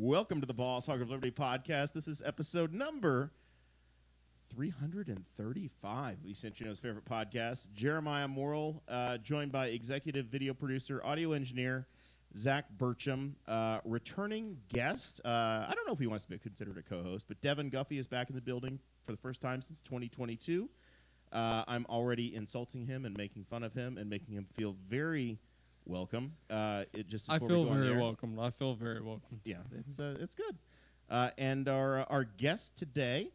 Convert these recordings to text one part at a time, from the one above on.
Welcome to the Hog of Liberty podcast. This is episode number 335 of East Centrino's favorite podcast. Jeremiah Morrill, joined by executive video producer, audio engineer, Zach Burcham, returning guest. I don't know if he wants to be considered a co-host, but Devon Guffey is back in the building for the first time since 2022. I'm already insulting him and making fun of him and making him feel very welcome. I feel very welcome. Yeah, it's good. And our guest today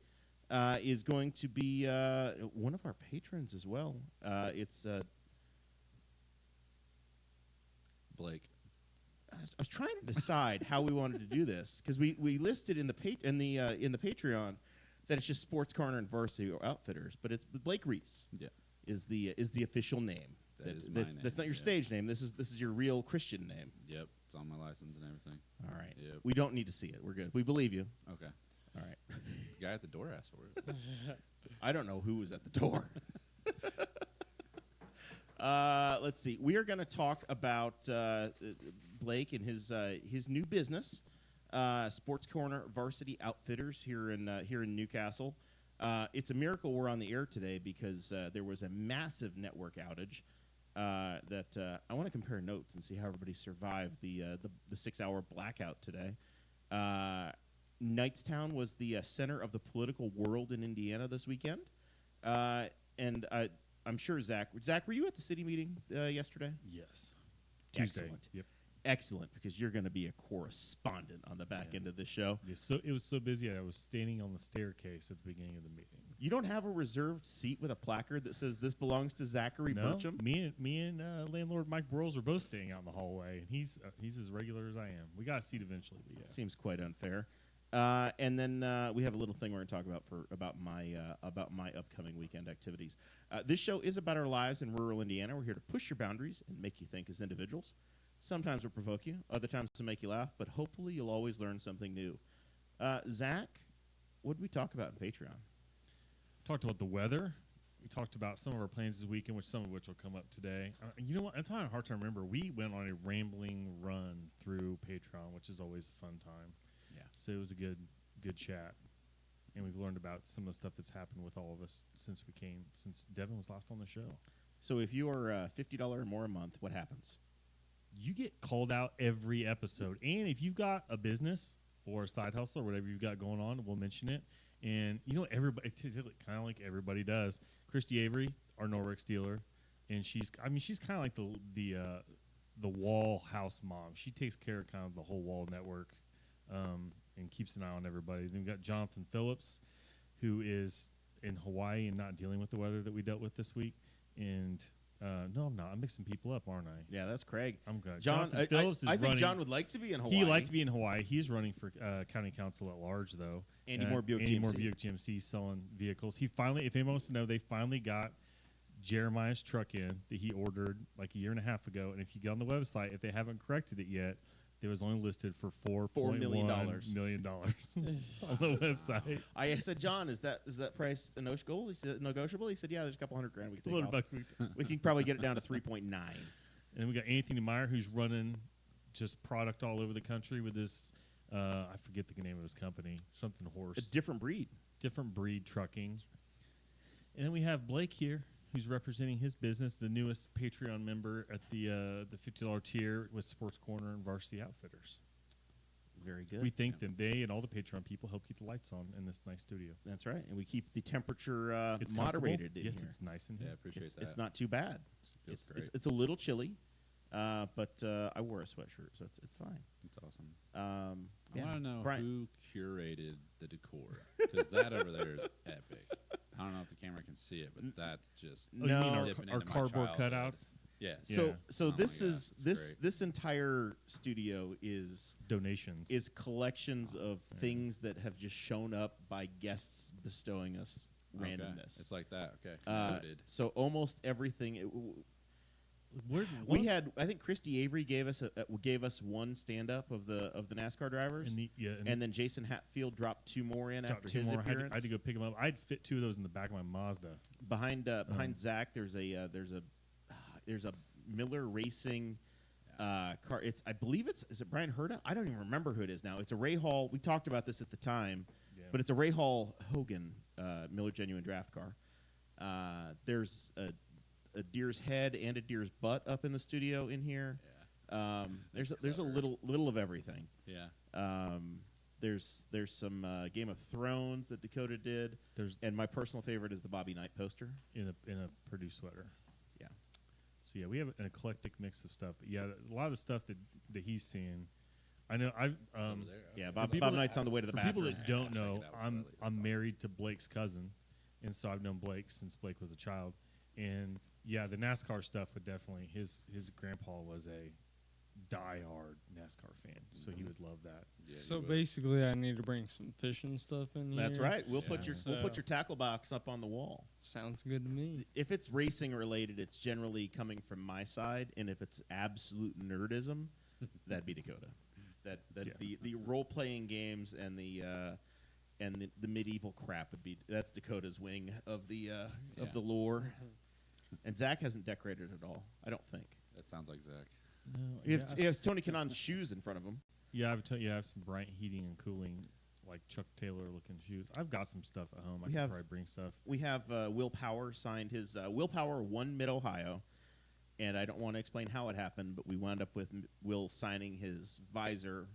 is going to be one of our patrons as well. It's Blake. I was trying to decide how we wanted to do this because we listed in the Patreon that it's just Sports Corner and Varsity Outfitters, but it's Blake Reece. Yeah, is the official name. That's my name. That's not your stage name. This is your real Christian name. Yep, it's on my license and everything. All right. Yep. We don't need to see it. We're good. We believe you. Okay. All right. The guy at the door asked for it. I don't know who was at the door. Let's see. We are going to talk about Blake and his new business, Sports Corner Varsity Outfitters here in Newcastle. It's a miracle we're on the air today because there was a massive network outage that I want to compare notes and see how everybody survived the 6-hour blackout today. Knightstown was the center of the political world in Indiana this weekend, and I'm sure Zach, were you at the city meeting yesterday? Yes. Excellent. Tuesday. Yep. Excellent, because you're going to be a correspondent on the back end of this show. Yeah, so it was so busy I was standing on the staircase at the beginning of the meeting. You don't have a reserved seat with a placard that says this belongs to Zachary Burcham? Me and landlord Mike Broyles are both staying out in the hallway, and he's as regular as I am. We got a seat eventually, but yeah. Seems quite unfair. And then we have a little thing we're going to talk about my upcoming weekend activities. This show is about our lives in rural Indiana. We're here to push your boundaries and make you think as individuals. Sometimes we'll provoke you, other times we'll make you laugh, but hopefully you'll always learn something new. Zach, what did we talk about in Patreon? Talked about the weather. We talked about some of our plans this weekend, some of which will come up today. You know what? That's how hard to remember. We went on a rambling run through Patreon, which is always a fun time. Yeah. So it was a good chat. And we've learned about some of the stuff that's happened with all of us since Devon was last on the show. So if you are $50 or more a month, what happens? You get called out every episode. And if you've got a business or a side hustle or whatever you've got going on, we'll mention it. And you know, everybody, kind of like everybody does. Christy Avery, our Norwich dealer, and she's kind of like the wall house mom. She takes care of kind of the whole wall network and keeps an eye on everybody. Then we've got Jonathan Phillips, who is in Hawaii and not dealing with the weather that we dealt with this week. And no, I'm not. I'm mixing people up, aren't I? Yeah, that's Craig. I'm good. John Phillips is I think running. John would like to be in Hawaii. He'd like to be in Hawaii. He's running for county council at large, though. Andy Moore Buick GMC selling vehicles. He finally, if anyone wants to know, they finally got Jeremiah's truck in that he ordered like a year and a half ago. And if you get on the website, if they haven't corrected it yet, it was only listed for $4 million on the website. I said, John, is that price negotiable? He said, negotiable. He said, yeah, there's a couple $100,000 we can take off. We can probably get it down to 3.9. And then we got Anthony Meyer, who's running just product all over the country with this. I forget the name of his company. Something horse. A different breed. Different breed trucking. And then we have Blake here, who's representing his business, the newest Patreon member at the $50 tier with Sports Corner and Varsity Outfitters. Very good. We think that they and all the Patreon people help keep the lights on in this nice studio. That's right. And we keep the temperature moderated. Yes, here. It's nice in here. Yeah, I appreciate that. It's not too bad. Feels great. It's a little chilly, but I wore a sweatshirt, so it's fine. It's awesome. I want to know Brian. who curated the decor, because that over there is epic. I don't know if the camera can see it, but that's just you mean our cardboard cutouts. Yeah. So this entire studio is donations. Is collections of things that have just shown up by guests bestowing us randomness. It's like that. Okay. So almost everything. We had. I think Christy Avery gave us one stand up of the NASCAR drivers, and then Jason Hatfield dropped 2 more in after his appearance. I had to go pick them up. I'd fit 2 of those in the back of my Mazda. Behind Zach, there's a Miller Racing car. I believe is it Brian Herta? I don't even remember who it is now. It's a Ray Hall. We talked about this at the time, but it's a Ray Hall Hogan Miller Genuine Draft car. There's a deer's head and a deer's butt up in the studio in here. Yeah. There's a little of everything. Yeah. There's some Game of Thrones that Dakota did. And my personal favorite is the Bobby Knight poster in a Purdue sweater. Yeah. So yeah, we have an eclectic mix of stuff. But yeah, a lot of the stuff that he's seeing. I know It's over there. Yeah, Okay. Bob Knight's on the way to the for bathroom. people that don't Check know, it out, Riley. I'm That's married to Blake's cousin, and so I've known Blake since Blake was a child. And yeah, the NASCAR stuff would definitely his grandpa was a diehard NASCAR fan, so he would love that. Yeah, So you would. basically, I need to bring some fishing stuff in here. That's right. We'll put Yeah. your tackle box up on the wall. Sounds good to me. If it's racing related, it's generally coming from my side, and if it's absolute nerdism, that'd be Dakota. The role playing games and the medieval crap that's Dakota's wing of the lore. And Zach hasn't decorated at all. I don't think. That sounds like Zach. No, He has Tony Kanon's shoes in front of him. Yeah, I have some Bryant heating and cooling, like Chuck Taylor looking shoes. I've got some stuff at home. I could probably bring stuff. We have Will Power signed his Will Power won Mid Ohio, and I don't want to explain how it happened, but we wound up with Will signing his visor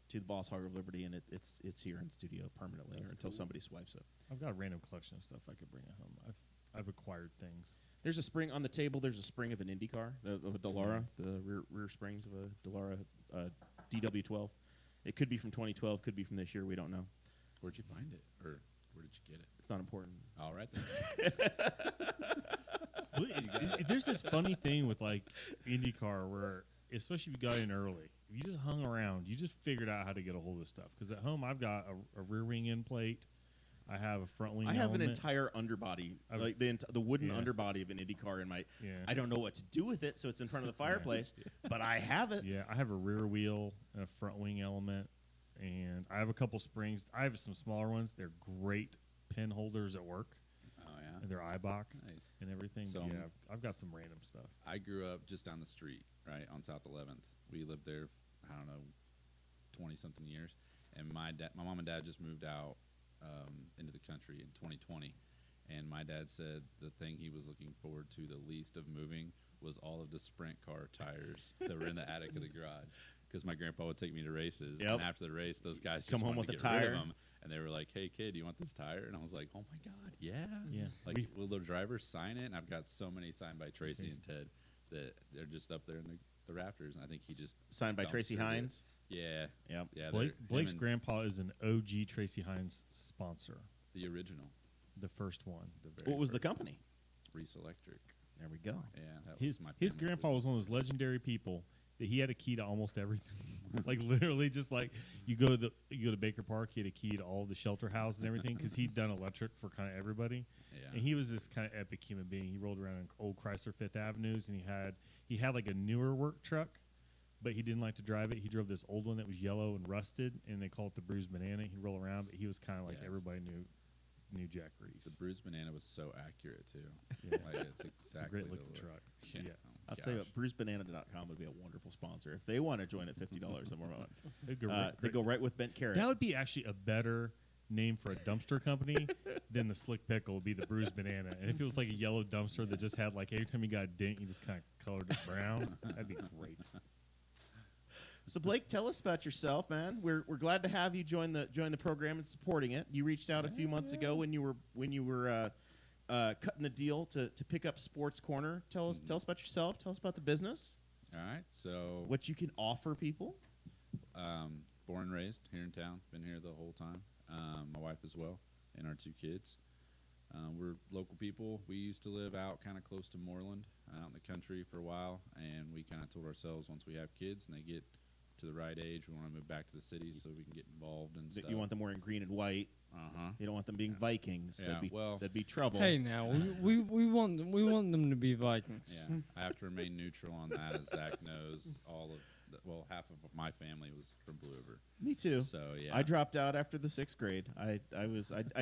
to the Boss Hog of Liberty, and it's here in studio permanently or until somebody swipes it. I've got a random collection of stuff I could bring at home. I've acquired things. There's a spring on the table. There's a spring of an Indy car, of a Dallara, the rear springs of a Dallara DW12. It could be from 2012, could be from this year. We don't know. Where'd you find it, or where did you get it? It's not important. All right then. There's this funny thing with like IndyCar where, especially if you got in early, if you just hung around, you just figured out how to get a hold of stuff. Because at home, I've got a rear wing end plate. I have a front wing. I have an element. entire underbody, like the wooden Yeah. underbody of an Indy car in my. Yeah. I don't know what to do with it, so it's in front of the fireplace. But I have it. Yeah, I have a rear wheel and a front wing element, and I have a couple springs. I have some smaller ones. They're great pin holders at work, Oh yeah. and they're Eibach Nice. and everything. So- But yeah, I've got some random stuff. I grew up just down the street, right on South 11th. We lived there, I don't know, 20-something years. And my mom and dad just moved out into the country in 2020. And my dad said the thing he was looking forward to the least of moving was all of the sprint car tires that were in the attic of the garage. Because my grandpa would take me to races, Yep. and after the race, those guys Come just home wanted with to a get rid tire. of them. And they were like, "Hey, kid, do you want this tire?" And I was like, "Oh my god, yeah!" Yeah. Like, will the driver sign it? And I've got so many signed by Tracy and Ted that they're just up there in the rafters. And I think he just Signed by Tracy dumpstered it. Hines. Yeah, Yep. yeah. Blake's grandpa is an OG Tracy Hines sponsor, the original. the first one. The very What was the first company? Reece Electric. There we go. Yeah, that His was my his family's grandpa was business. one of those legendary people that he had a key to almost everything. Like literally, just like you go to Baker Park, he had a key to all the shelter houses and everything because he'd done electric for kind of everybody. Yeah. And he was this kind of epic human being. He rolled around in old Chrysler Fifth Avenues, and he had like a newer work truck, but he didn't like to drive it. He drove this old one that was yellow and rusted, and they call it the Bruised Banana. He'd roll around, but he was kind of like Yes. everybody knew Jack Reese. The bruised banana was so accurate too. Yeah. Like it's exactly It's a great the looking look. truck. Yeah. Yeah. Oh, I'll tell you gosh. what, BruceBanana.com would be a wonderful sponsor. If they want to join at $50 a month, It'd they go right with Bent Carrot. That would be actually a better name for a dumpster company than the Slick Pickle would be the Bruised Banana. And if it was like a yellow dumpster that just had like every time you got a dent, you just kind of colored it brown, that'd be great. So Blake, tell us about yourself, man. We're glad to have you join the program and supporting it. You reached out a few months ago when you were cutting the deal to pick up Sports Corner. Tell us about yourself. Tell us about the business. All right. So What you can offer people. born and raised here in town. Been here the whole time. My wife as well, and our 2 kids. We're local people. We used to live out kind of close to Moreland, out in the country for a while, and we kind of told ourselves once we have kids and they get to the right age, we want to move back to the city so we can get involved and stuff. You want them wearing green and white. Uh-huh. You don't want them being Vikings. Yeah, that'd be trouble. Hey, now we want them to be Vikings. Yeah, I have to remain neutral on that, as Zach knows all of well, half of my family was from Blue River. Me too. So yeah, I dropped out after the 6th grade. I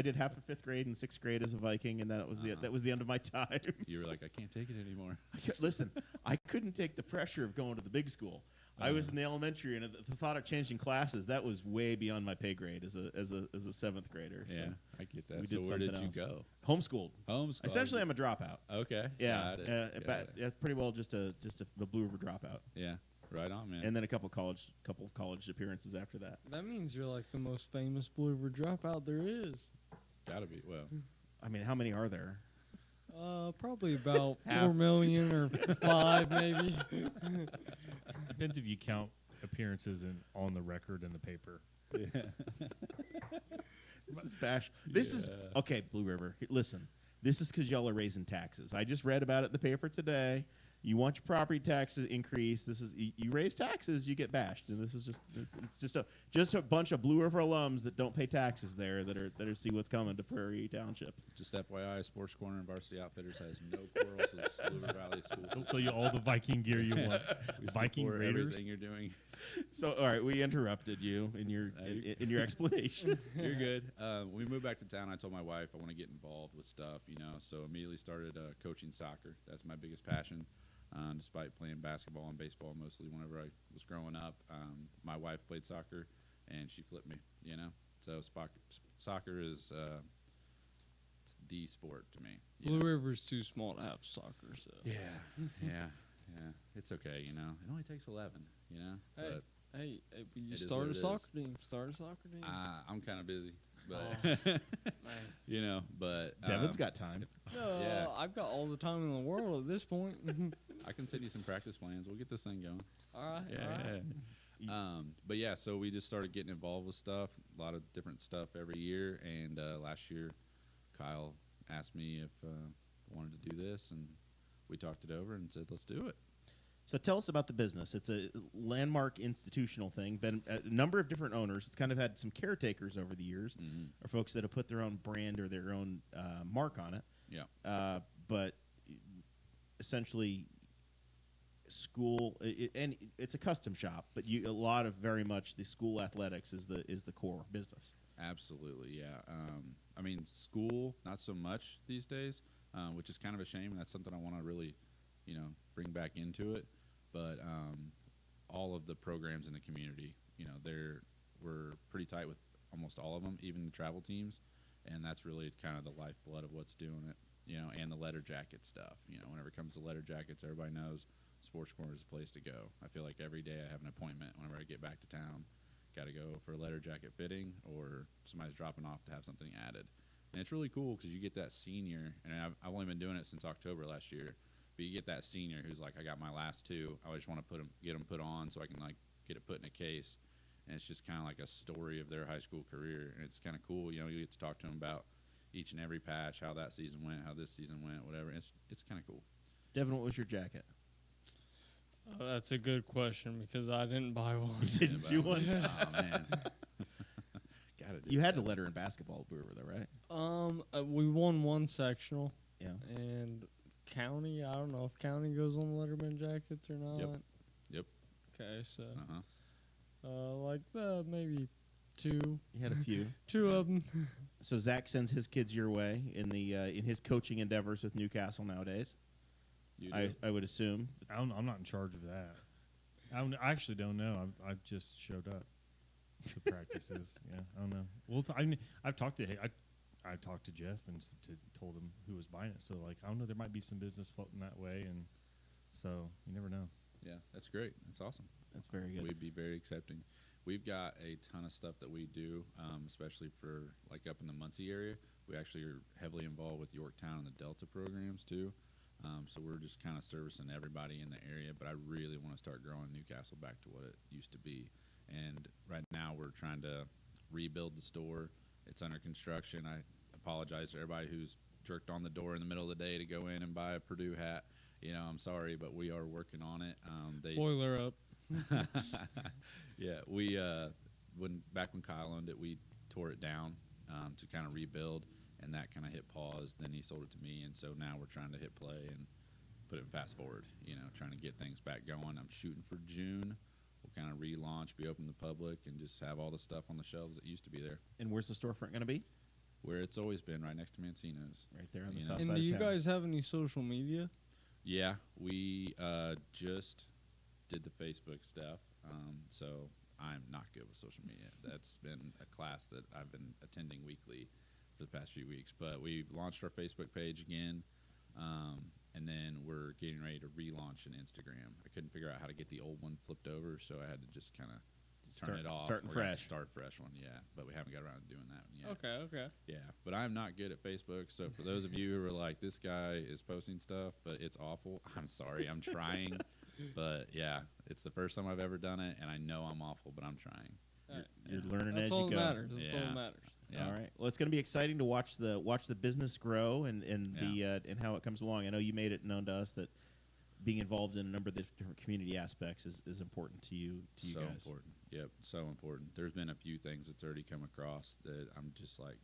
did half of 5th grade and 6th grade as a Viking, and that was the end of my time. You were like, I can't take it anymore. Listen, I couldn't take the pressure of going to the big school. I was in the elementary, and the thought of changing classes, that was way beyond my pay grade as a 7th grader. Yeah, So I get that. we So did where did something you else. go? Homeschooled. Homeschool. Essentially, I'm a dropout. Okay. Yeah, Got it. Got it. yeah, pretty well just a Blue River dropout, Yeah. Right on, man. and then a couple college appearances after that. That means you're like the most famous Blue River dropout there is. Gotta be. Well, I mean, how many are there? Probably about Half. 4 million or 5 maybe. Depends if you count appearances on the record in the paper. This is bash. This is okay, Blue River. Listen, this is because y'all are raising taxes. I just read about it in the paper today. You want your property taxes increased. This is you raise taxes, you get bashed, and this is just a bunch of Blue River alums that don't pay taxes there that are see what's coming to Prairie Township. just FYI, Sports Corner and Varsity Outfitters has no quarrels with Blue River Valley School They'll System. sell you all the Viking gear you want. We Viking support Raiders. everything you're doing. So, all right, we interrupted you in your explanation. You're good. When we moved back to town, I told my wife I want to get involved with stuff, so immediately started coaching soccer. That's my biggest passion. Despite playing basketball and baseball mostly whenever I was growing up, my wife played soccer, and she flipped me, So soccer is it's the sport to me. Blue River's too small to have soccer, so. Yeah, yeah. It's okay, It only takes 11, Hey, But hey, you It is start what a it soccer team. Start a soccer team. I'm kind of busy, but Man. but Devon's got time. No, yeah. I've got all the time in the world at this point. I can send you some practice plans. We'll get this thing going. all right. Yeah, all right. yeah. But yeah, so we just started getting involved with stuff, a lot of different stuff every year. And last year, Kyle asked me if I wanted to do this, and we talked it over and said, let's do it. So tell us about the business. It's a landmark institutional thing. Been a number of different owners. It's kind of had some caretakers over the years, or folks that have put their own brand or their own mark on it. Yeah. But essentially, school and it's a custom shop. But a lot of very much the school athletics is the core business. Absolutely, yeah. I mean, school, not so much these days, which is kind of a shame. That's something I want to really, bring back into it. But all of the programs in the community, we're pretty tight with almost all of them, even the travel teams, and that's really kind of the lifeblood of what's doing it, and the letter jacket stuff. Whenever it comes to letter jackets, everybody knows Sports Corner is the place to go. I feel like every day I have an appointment whenever I get back to town. Got to go for a letter jacket fitting, or somebody's dropping off to have something added. And it's really cool because you get that senior, and I've only been doing it since October last year, but you get that senior who's like, I got my last 2. I just want to get them put on so I can get it put in a case. And it's just kind of like a story of their high school career, and it's kind of cool. You get to talk to them about each and every patch, how that season went, how this season went, whatever. It's kind of cool. Devin, what was your jacket? That's a good question because I didn't buy one. Didn't do one? Oh man, gotta do. You had to letter in basketball at Blue River, though, right? We won one sectional, Yeah. and county. I don't know if county goes on the Letterman jackets or not. Yep. Okay, so Uh-huh. maybe 2. You had a few. 2 of them. So Zach sends his kids your way in his coaching endeavors with Newcastle nowadays. You do. I would assume. I'm not in charge of that. I actually don't know. I've just showed up to practices. Yeah, I don't know. Well, I've talked to I talked to Jeff and told him who was buying it. So I don't know. There might be some business floating that way, and so you never know. Yeah, that's great. That's awesome. That's very good. We'd be very accepting. We've got a ton of stuff that we do, especially for up in the Muncie area. We actually are heavily involved with Yorktown and the Delta programs too. So we're just kind of servicing everybody in the area, but I really want to start growing Newcastle back to what it used to be. And right now we're trying to rebuild the store. It's under construction. I apologize to everybody who's jerked on the door in the middle of the day to go in and buy a Purdue hat. I'm sorry, but we are working on it. Boiler up. Yeah, we back when Kyle owned it, we tore it down to kind of rebuild, and that kind of hit pause. Then he sold it to me, and so now we're trying to hit play and put it in fast forward. Trying to get things back going. I'm shooting for June we'll kind of relaunch, be open to the public, and just have all the stuff on the shelves that used to be there, And where's the storefront going to be? where it's always been, right next to Mancino's. Right there on the You south know. side And do you of town. guys have any social media? Yeah, we just did the Facebook stuff, so I'm not good with social media. That's been a class that I've been attending weekly for the past few weeks. But we launched our Facebook page again, and then we're getting ready to relaunch an Instagram. I couldn't figure out how to get the old one flipped over, so I had to just kind of turn it off. starting We're gonna have fresh. to start fresh one, yeah. But we haven't got around to doing that one yet. Okay. Yeah, but I'm not good at Facebook. So for those of you who are like, this guy is posting stuff, but it's awful, I'm sorry. I'm trying. But yeah, it's the first time I've ever done it, and I know I'm awful, but I'm trying. You're learning That's as all you that go. matters. That's all Yeah. that matters. Yeah. All right. Well, it's going to be exciting to watch the business grow and Yeah. the and how it comes along. I know you made it known to us that being involved in a number of the different community aspects is important to you So guys. important. Yep, so important. There's been a few things that's already come across that I'm just like,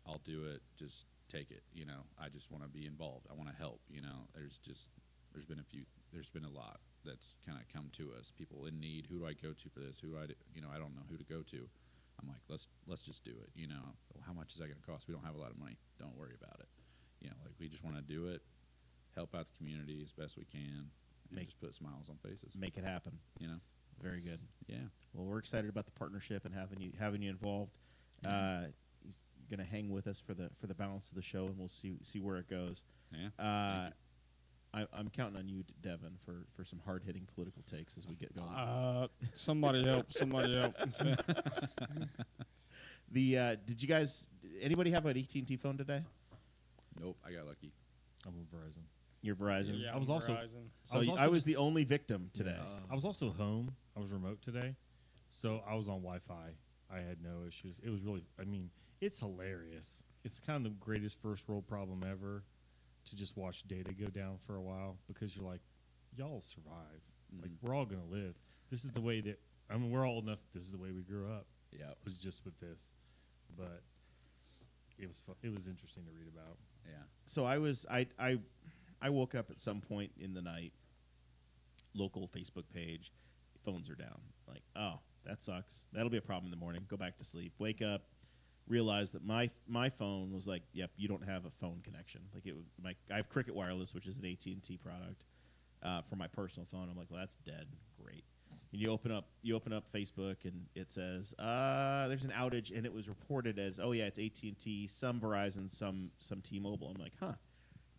I'll do it. Just take it. You know, I just want to be involved. I want to help. You know, there's been a lot that's kind of come to us. People in need. Who do I go to for this? I don't know who to go to. I'm like, let's just do it. You know, how much is that going to cost? We don't have a lot of money. Don't worry about it. You know, like we just want to do it, help out the community as best we can, and just put smiles on faces. Make it happen. You know, Very good. yeah. Well, we're excited about the partnership and having you involved. Yeah. He's going to hang with us for the balance of the show, and we'll see where it goes. Yeah. Thank I'm counting on you, Devon, for some hard hitting political takes as we get going. Somebody help! Somebody help! Did you guys? Anybody have an AT&T phone today? Nope, I got lucky. I'm with Verizon. Your Verizon. Yeah, I was also- Verizon. So I was I also was just- the only victim today. I was also home. I was remote today, so I was on Wi-Fi. I had no issues. It was really, I mean, it's hilarious. It's kind of the greatest first world problem ever to just watch data go down for a while because you're like, y'all survive. Like, we're all going to live. This is the way that, I mean, we're old enough. This is the way we grew up. Yeah. It was just with this. But it was fun. It was interesting to read about. Yeah. So I woke up at some point in the night, local Facebook page, phones are down. Like, oh, that sucks. That'll be a problem in the morning. Go back to sleep. Wake up, realize that my phone was like, yep, you don't have a phone connection. Like I have Cricket Wireless, which is an AT&T product for my personal phone. I'm like, well, that's dead. Great. And you open up Facebook and it says there's an outage, and it was reported as, oh yeah, it's AT&T, some Verizon, some T-Mobile. I'm like, huh.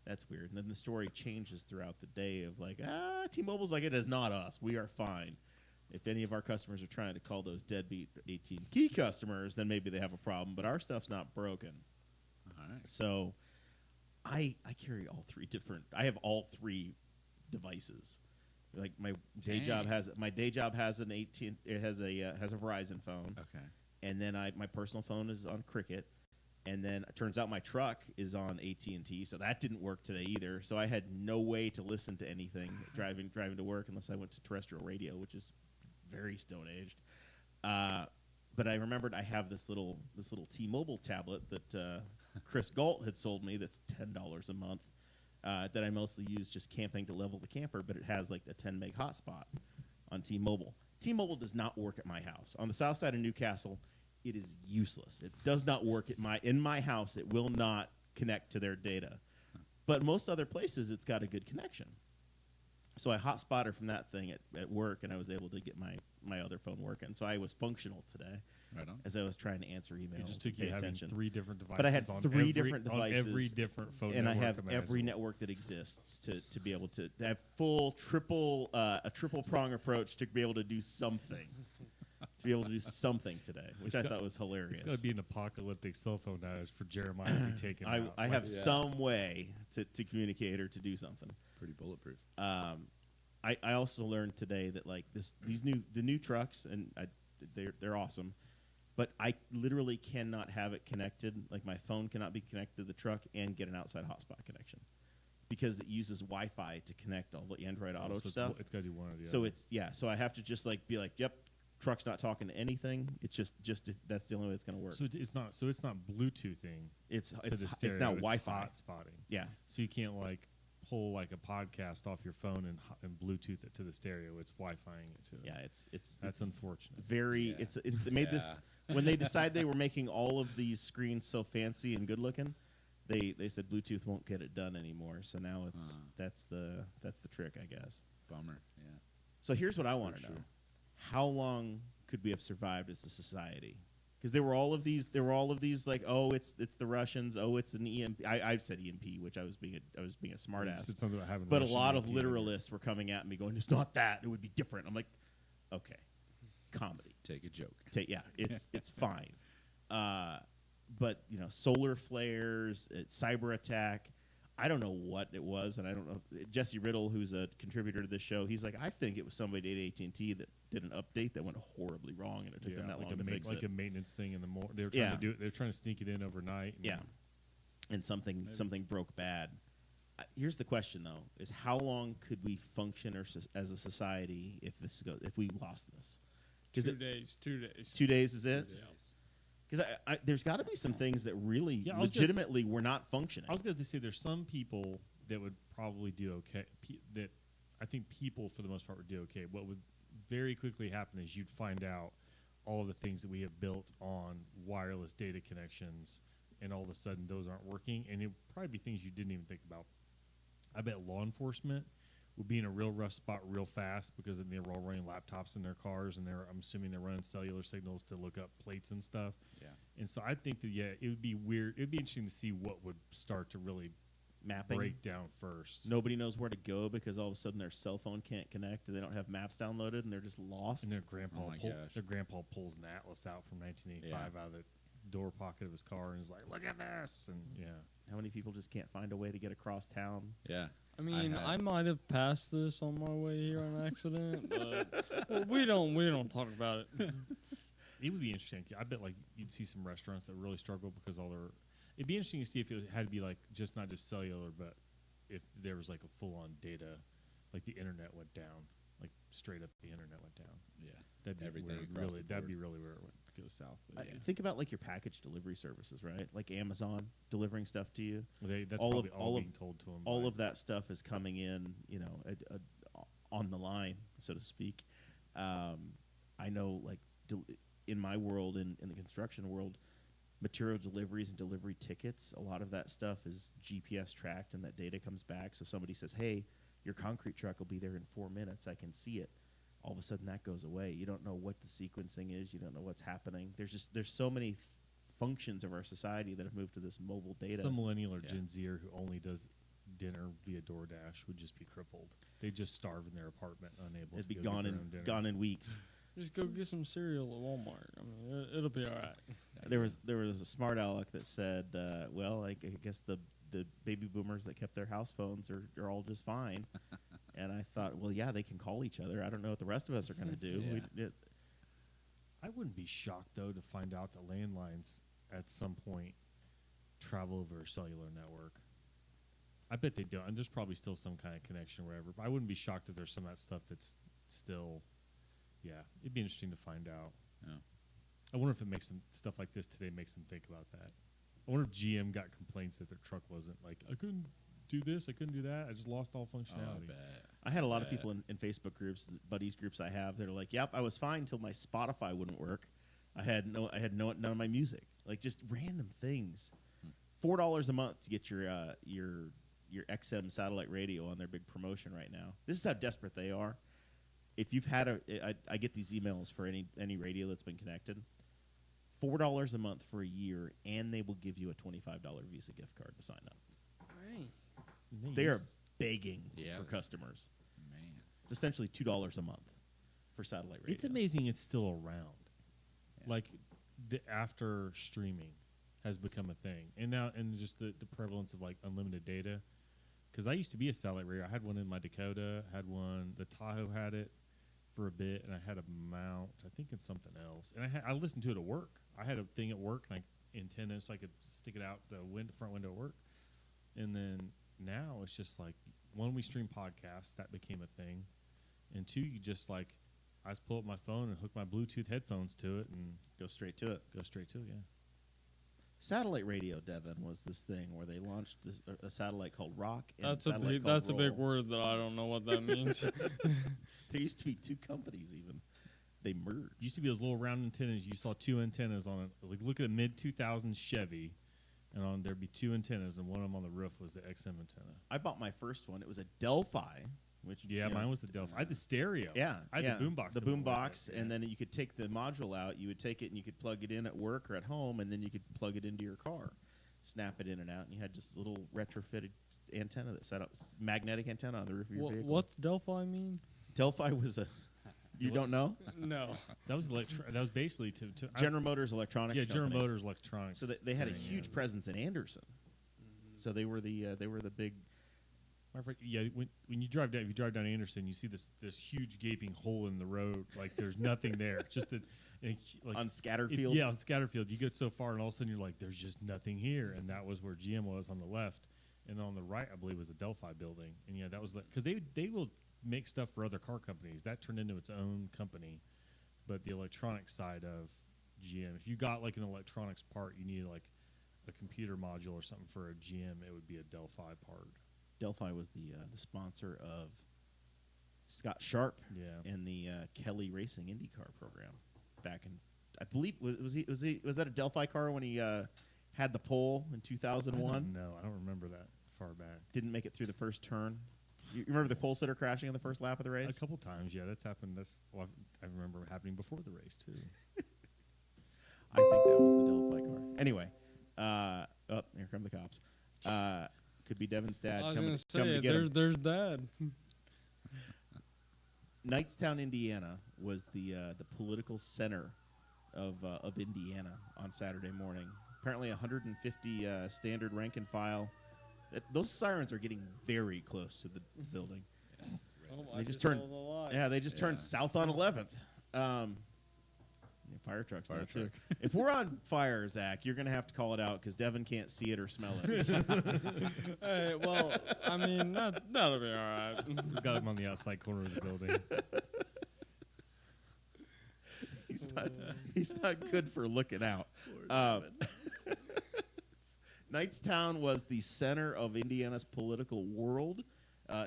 That's weird. And then the story changes throughout the day of like, T-Mobile's like, it is not us. We are fine. If any of our customers are trying to call those deadbeat AT&T customers, then maybe they have a problem. But our stuff's not broken. All right. So I carry all three different. I have all three devices. Like my day job has an AT&T. It has a Verizon phone. Okay. And then my personal phone is on Cricket. And then it turns out my truck is on AT&T, so that didn't work today either. So I had no way to listen to anything driving to work unless I went to terrestrial radio, which is very stone aged. But I remembered I have this little T-Mobile tablet that Chris Galt had sold me. That's $10 a month. That I mostly use just camping to level the camper, but it has like a 10 meg hotspot on T-Mobile. T-Mobile does not work at my house on the south side of Newcastle. It is useless. It does not work in my house. It will not connect to their data. But most other places, it's got a good connection. So I hotspotted from that thing at work, and I was able to get my other phone working. So I was functional today Right on. as I was trying to answer emails. It just and took you pay having attention. 3 different devices. But I had on three every, different on devices, every different phone and I network have every imaginable. network that exists to be able to have a triple prong approach to be able to do something. To be able to do something today, which I thought was hilarious. It's going to be an apocalyptic cell phone outage for Jeremiah to be taken out. I have some way to communicate or to do something. Pretty bulletproof. I also learned today that like the new trucks, and they're awesome, but I literally cannot have it connected. Like my phone cannot be connected to the truck and get an outside hotspot connection because it uses Wi-Fi to connect all the Android Auto So stuff. It's got to do one or the So other. so I have to just like be like, yep, truck's not talking to anything. It's just that's the only way it's going to work. So it's not Bluetoothing It's to the stereo. now Wi-Fi. Hotspotting. Yeah. So you can't like pull like a podcast off your phone and Bluetooth it to the stereo. It's Wi-Fiing it to. Yeah, That's unfortunate. very. Yeah. They made this when they decided they were making all of these screens so fancy and good looking. They said Bluetooth won't get it done anymore. So now that's the trick, I guess. Bummer. Yeah. So here's what I want to For know: sure. how long could we have survived as a society? Because there were all of these like, oh, it's the Russians, oh, it's an EMP. I said EMP, which I was being a You smartass. said something about having But a Russian lot of EMP in there. literalists were coming at me, going, "It's not that. It would be different." I'm like, okay, comedy. Take a joke. It's fine. But solar flares, cyber attack. I don't know what it was, and I don't know. Jesse Riddle, who's a contributor to this show, he's like, I think it was somebody at AT&T that did an update that went horribly wrong, and it took them that like long to fix like it. a maintenance thing in the morning. They were trying to do it. They were trying to sneak it in overnight. Yeah, and something broke bad. Here's the question, though: is how long could we function as a society if we lost this? 'Cause 2 days. 2 days. 2 days is it? Yeah. Because there's got to be some things that really Yeah, I was legitimately were not functioning. I was going to say there's some people that would probably do okay. That I think people for the most part would do okay. What would very quickly happen is you'd find out all of the things that we have built on wireless data connections, and all of a sudden those aren't working, and it would probably be things you didn't even think about. I bet law enforcement would be in a real rough spot real fast because they're all running laptops in their cars, and I'm assuming they're running cellular signals to look up plates and stuff. Yeah. And so I think that it would be weird. It would be interesting to see what would start to really Mapping. break down first. Nobody knows where to go because all of a sudden their cell phone can't connect, and they don't have maps downloaded, and they're just lost. And their Oh my gosh. grandpa pulls an atlas out from 1985 out of the door pocket of his car and is like, "Look at this!" And How many people just can't find a way to get across town? Yeah. I mean, had- I might have passed this on my way here on accident, but we don't talk about it. it would be interesting. I bet like you'd see some restaurants that really struggle because all their. It'd be interesting to see if it had to be like not just cellular, but if there was like a full-on data, like the internet went down, like straight up the internet went down. Yeah. That'd be Everything weird, across really. the That'd board. be really where it would go south. But Think about like your package delivery services, right? Like Amazon delivering stuff to you. that's all probably of- all all of- being told to them. All of that stuff is coming in, on the line, so to speak. I know, like, in my world, in the construction world, material deliveries and delivery tickets, a lot of that stuff is GPS tracked, and that data comes back. So somebody says, hey, your concrete truck will be there in 4 minutes. I can see it. All of a sudden, that goes away. You don't know what the sequencing is. You don't know what's happening. There's so many functions of our society that have moved to this mobile data. Some millennial or Yeah. Gen Zer who only does dinner via DoorDash would just be crippled. They'd just starve in their apartment, unable It'd to be go gone get their own dinner. gone in weeks. Just go get some cereal at Walmart. I mean, it'll be all right. There was a smart aleck that said, well, I guess the baby boomers that kept their house phones are all just fine. And I thought, well, yeah, they can call each other. I don't know what the rest of us are going to do. Yeah. I wouldn't be shocked though to find out that landlines at some point travel over a cellular network. I bet they don't. And there's probably still some kind of connection or whatever. But I wouldn't be shocked if there's some of that stuff that's still. Yeah, it'd be interesting to find out. Yeah. I wonder if it makes stuff like this today makes them think about that. I wonder if GM got complaints that their truck wasn't like, I couldn't do this, I couldn't do that, I just lost all Oh, I functionality. bet. I had a lot of people in Facebook groups, buddies groups I have, that are like, yep, I was fine until my Spotify wouldn't work. I had none of my music. Like, just random things. $4 a month to get your XM satellite radio on their big promotion right now. This is how desperate they are. If you've had I get these emails for any radio that's been connected. $4 a month for a year, and they will give you a $25 Visa gift card to sign up. And They are used- begging Yeah. for customers. Man. It's essentially $2 a month for satellite radio. It's amazing it's still around. Yeah. Like the after streaming has become a thing, and now just the prevalence of like unlimited data. Because I used to be a satellite radio. I had one in my Dakota. Had one. The Tahoe had it for a bit, and I had a mount. I think it's something else. And I listened to it at work. I had a thing at work, and antenna, so I could stick it out the front window at work. And then now it's just like, one, we stream podcasts. That became a thing. And two, you just like, I just pull up my phone and hook my Bluetooth headphones to it and Go straight to it. go straight to it, yeah. Satellite radio, Devon, was this thing where they launched a satellite called Rock. And That's a a big word that I don't know what that means. There used to be two companies even. They merged. Used to be those little round antennas. You saw two antennas on it. Like look at a mid 2000s Chevy, and there'd be two antennas, and one of them on the roof was the XM antenna. I bought my first one. It was a Delphi, which Mine was the Delphi. I had the stereo. Yeah, I had the boombox. The boombox, and then you could take the module out. You would take it and you could plug it in at work or at home, and then you could plug it into your car, snap it in and out, and you had this little retrofitted antenna that set up magnetic antenna on the roof of your vehicle. What's Delphi mean? Delphi was a. You don't know? No. That was basically to General Motors Electronics. Yeah, General Company. Motors Electronics. So they had a huge presence in Anderson. So they were the big. Yeah, when you drive down, if you drive down Anderson, you see this huge gaping hole in the road. Like there's nothing there. Just like on Scatterfield. Yeah, on Scatterfield. You get so far, and all of a sudden you're like, "There's just nothing here." And that was where GM was on the left, and on the right, I believe, was a Delphi building. And yeah, that was because they will make stuff for other car companies. That turned into its own company. But the electronics side of GM, if you got like an electronics part, you needed like a computer module or something for a GM, it would be a Delphi part. Delphi was the sponsor of Scott Sharp and the Kelly Racing IndyCar program back in, I believe, was that a Delphi car when he had the pole in 2001? No, I don't remember that far back. Didn't make it through the first turn. You remember the pole sitter crashing on the first lap of the race? A couple times, yeah. That's happened. I remember happening before the race too. I think that was the Delphi car. Anyway, here come the cops. Could be Devon's dad coming to get him. There's Dad. Knightstown, Indiana, was the political center of Indiana on Saturday morning. Apparently, 150 standard rank and file. Those sirens are getting very close to the building. Oh, They just turned. Yeah, they just turned south on 11th. Fire trucks now too. If we're on fire, Zach, you're gonna have to call it out because Devon can't see it or smell it. Hey, well, I mean that'll be all right. We got him on the outside corner of the building. He's not good for looking out. Knightstown was the center of Indiana's political world.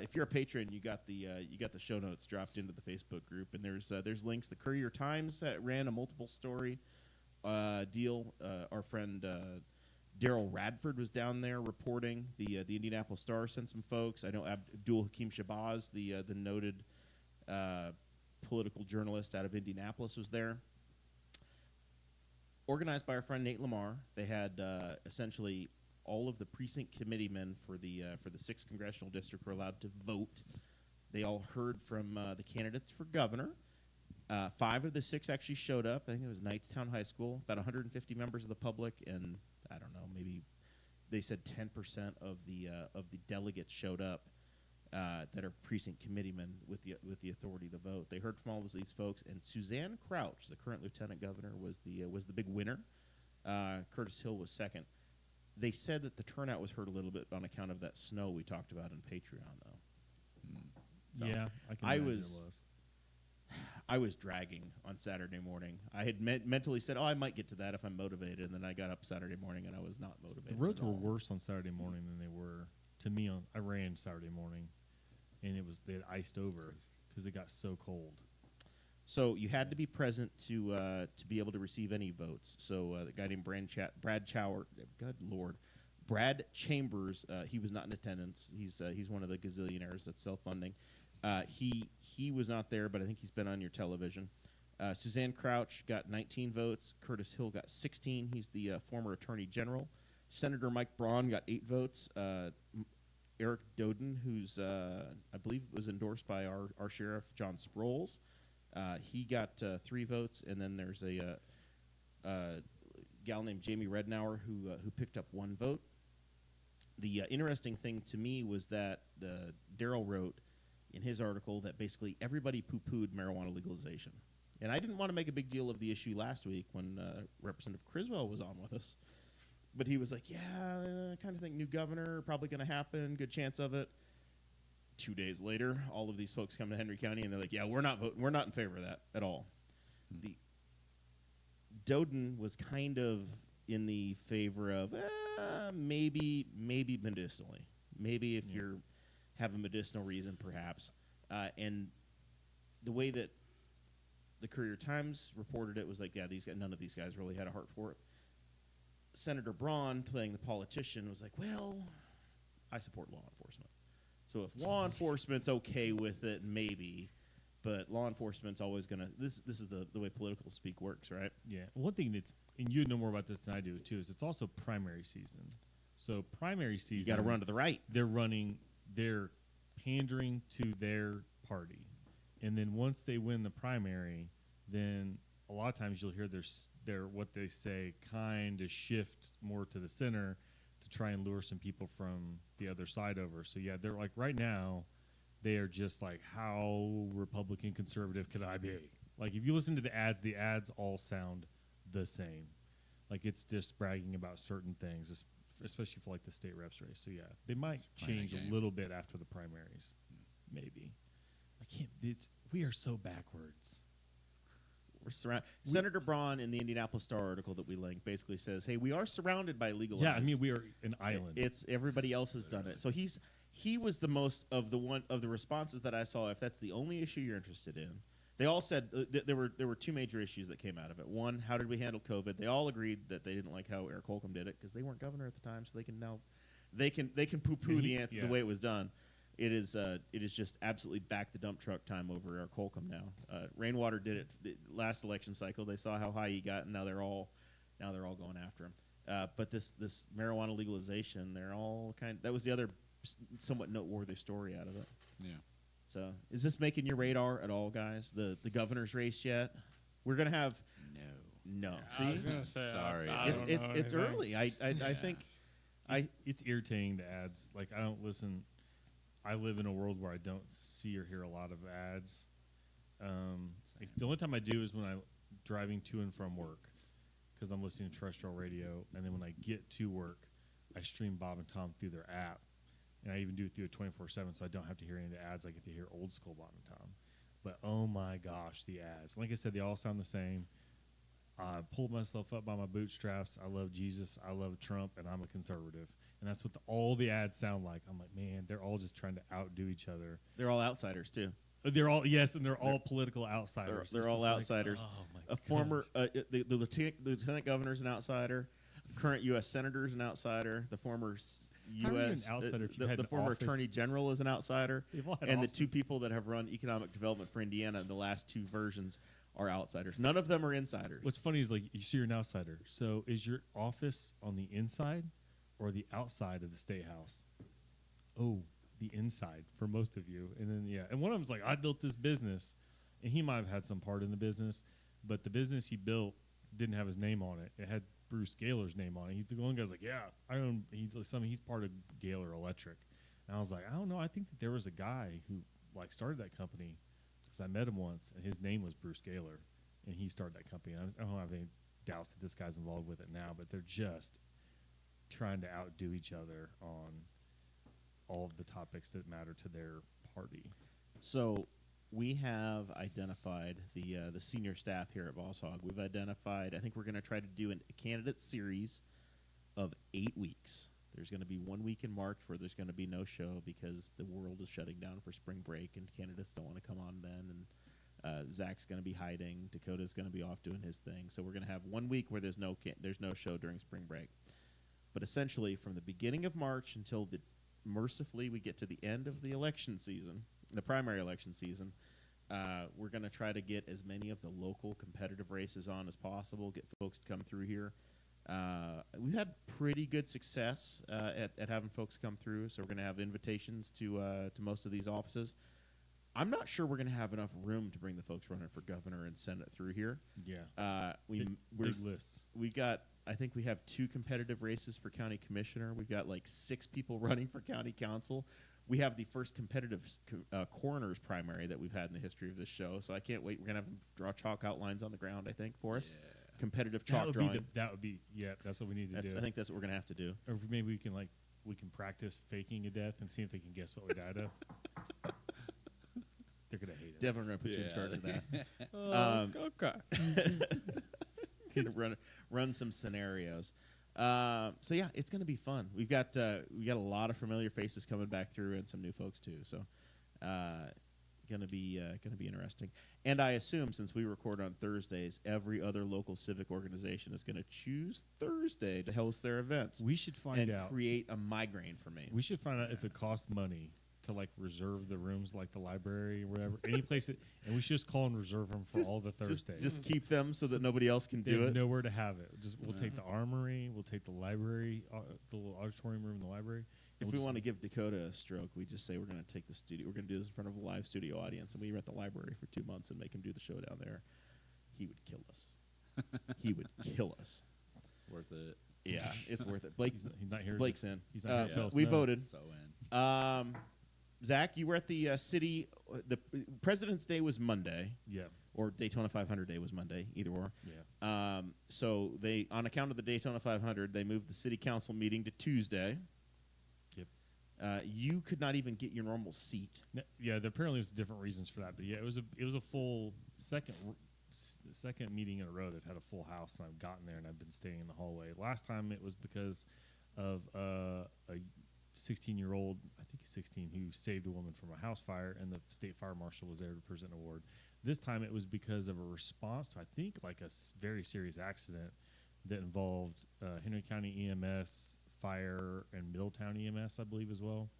If you're a patron, you got the show notes dropped into the Facebook group, and there's links. The Courier-Times ran a multiple story deal. Our friend Daryl Radford was down there reporting. The Indianapolis Star sent some folks. I know Abdul Hakim Shabazz, the noted political journalist out of Indianapolis, was there. Organized by our friend Nate Lamar, they had essentially all of the precinct committeemen for the 6th congressional district were allowed to vote. They all heard from the candidates for governor. 5 of the 6 actually showed up. I think it was Knightstown High School. About 150 members of the public, and I don't know, maybe they said 10% of the delegates showed up that are precinct committeemen with the authority to vote. They heard from all of these folks, and Suzanne Crouch, the current lieutenant governor, was the big winner. Curtis Hill was second. They said that the turnout was hurt a little bit on account of that snow we talked about in Patreon, though. So yeah, I can imagine it was. I was dragging on Saturday morning. I had mentally said, I might get to that if I'm motivated, and then I got up Saturday morning and I was not motivated. The roads were worse on Saturday morning than they were to me. I ran Saturday morning, and they had iced over because it got so cold. So you had to be present to be able to receive any votes. So the guy named Brad Chambers, he was not in attendance. He's one of the gazillionaires that's self-funding. He was not there, but I think he's been on your television. Suzanne Crouch got 19 votes. Curtis Hill got 16. He's the former Attorney General. Senator Mike Braun got 8 votes. Eric Doden, who's I believe was endorsed by our sheriff John Sproles. He got 3 votes, and then there's a gal named Jamie Rednauer who picked up 1 vote. The interesting thing to me was that Daryl wrote in his article that basically everybody poo-pooed marijuana legalization. And I didn't want to make a big deal of the issue last week when Representative Criswell was on with us. But he was like, yeah, I kind of think new governor, probably going to happen, good chance of it. 2 days later, all of these folks come to Henry County, and they're like, yeah, we're not in favor of that at all. The Doden was kind of in the favor of maybe medicinally. Maybe if you're have a medicinal reason, perhaps. And the way that the Courier-Times reported it was like, yeah, none of these guys really had a heart for it. Senator Braun, playing the politician, was like, well, I support law enforcement. So if law enforcement's okay with it, maybe, but law enforcement's always going to – this is the way political speak works, right? Yeah. One thing that's – and you know more about this than I do, too, is it's also primary season. So primary season – You got to run to the right. They're pandering to their party. And then once they win the primary, then a lot of times you'll hear their what they say kind of shift more to the center to try and lure some people from the other side over. So, yeah, they're like right now they are just like, how Republican conservative could I be? Like if you listen to the ads all sound the same. Like it's just bragging about certain things, especially for like the state reps race. So, yeah, they might change a little bit after the primaries, maybe. We are so backwards. We're surrounded. Senator Braun in the Indianapolis Star article that we linked basically says, "Hey, we are surrounded by legalized." Yeah, I mean we are an island. It's everybody else has done it. So he was the most of the responses that I saw. If that's the only issue you're interested in, they all said there were two major issues that came out of it. One, how did we handle COVID? They all agreed that they didn't like how Eric Holcomb did it because they weren't governor at the time, so they can poo-poo the answer the way it was done. It is just absolutely back the dump truck time over Eric Holcomb now. Rainwater did it last election cycle. They saw how high he got, and now they're all going after him. But this marijuana legalization, they're all that was the other somewhat noteworthy story out of it. Yeah. So is this making your radar at all, guys? The governor's race yet? We're gonna have no. I was See, gonna say, Sorry. it's early. I think it's irritating, the ads. Like I don't listen. I live in a world where I don't see or hear a lot of ads. The only time I do is when I'm driving to and from work because I'm listening to terrestrial radio. And then when I get to work, I stream Bob and Tom through their app. And I even do it through a 24/7 so I don't have to hear any of the ads. I get to hear old school Bob and Tom. But, oh, my gosh, the ads. Like I said, they all sound the same. I pulled myself up by my bootstraps. I love Jesus. I love Trump. And I'm a conservative. And that's what all the ads sound like. I'm like, man, they're all just trying to outdo each other. they're all outsiders too. They're all political outsiders. They're all outsiders. Like, oh my a former the lieutenant governor is an outsider. Current U.S. senator is an outsider. The former U.S. the former attorney general is an outsider. And the two people that have run economic development for Indiana in the last two versions are outsiders. None of them are insiders. What's funny is like you see you're an outsider. So is your office on the inside or the outside of the state house? Oh, the inside for most of you. And then, and one of them's like, I built this business. And he might have had some part in the business, but the business he built didn't have his name on it. It had Bruce Gaylor's name on it. He's the one guy's like, yeah, I own, he's part of Gaylor Electric. And I was like, I don't know. I think that there was a guy who like started that company because I met him once and his name was Bruce Gaylor and he started that company. I don't have any doubts that this guy's involved with it now, but they're just trying to outdo each other on all of the topics that matter to their party. So we have identified the senior staff here at Boss Hog. We've identified, I think we're going to try to do a candidate series of 8 weeks. There's going to be 1 week in March where there's going to be no show because the world is shutting down for spring break and candidates don't want to come on then. And Zach's going to be hiding. Dakota's going to be off doing his thing. So we're going to have 1 week where there's no show during spring break. But essentially from the beginning of March until mercifully we get to the end of the election season, the primary election season, we're going to try to get as many of the local competitive races on as possible, get folks to come through here. We've had pretty good success at having folks come through, so we're going to have invitations to most of these offices. I'm not sure we're going to have enough room to bring the folks running for governor and Senate through here. Yeah, big lists. I think we have 2 competitive races for county commissioner. We've got like 6 people running for county council. We have the first competitive coroners primary that we've had in the history of this show, so I can't wait. We're going to have them draw chalk outlines on the ground, I think, for us. Yeah. Competitive chalk drawing. That's what we need to do. I think that's what we're going to have to do. Or maybe we can practice faking a death and see if they can guess what we died of. They're going to hate us. Devon, we're going to put you in charge of that. Okay. run some scenarios. So yeah, it's going to be fun. We got a lot of familiar faces coming back through and some new folks too. So going to be interesting. And I assume since we record on Thursdays, every other local civic organization is going to choose Thursday to host their events. We should find and out. create a migraine for me. We should find out if it costs money to like reserve the rooms, like the library or whatever, any place that, and we should just call and reserve them for all the Thursdays. Just keep them so that nobody else can they do have it. nowhere to have it. We'll take the armory, we'll take the library, the little auditorium room in the library. If we want to give Dakota a stroke, we just say we're going to take the studio. We're going to do this in front of a live studio audience, and we rent the library for 2 months and make him do the show down there. He would kill us. He would kill us. Worth it. Yeah, it's worth it. Blake, He's not here. Blake's in. He's not here to tell us we no. voted. So in. Zach, you were at the city. The President's Day was Monday, Yeah. or Daytona 500 Day was Monday, either or. Yeah. So they, on account of the Daytona 500, they moved the city council meeting to Tuesday. Yep. You could not even get your normal seat. Yeah. Apparently, there's different reasons for that, but yeah, it was a full second meeting in a row. They've had a full house, and I've gotten there, and I've been staying in the hallway. Last time it was because of a 16-year-old, I think he's 16, who saved a woman from a house fire, and the state fire marshal was there to present an award. This time it was because of a response to, I think, like a very serious accident that involved Henry County EMS, fire, and Middletown EMS, I believe, as well.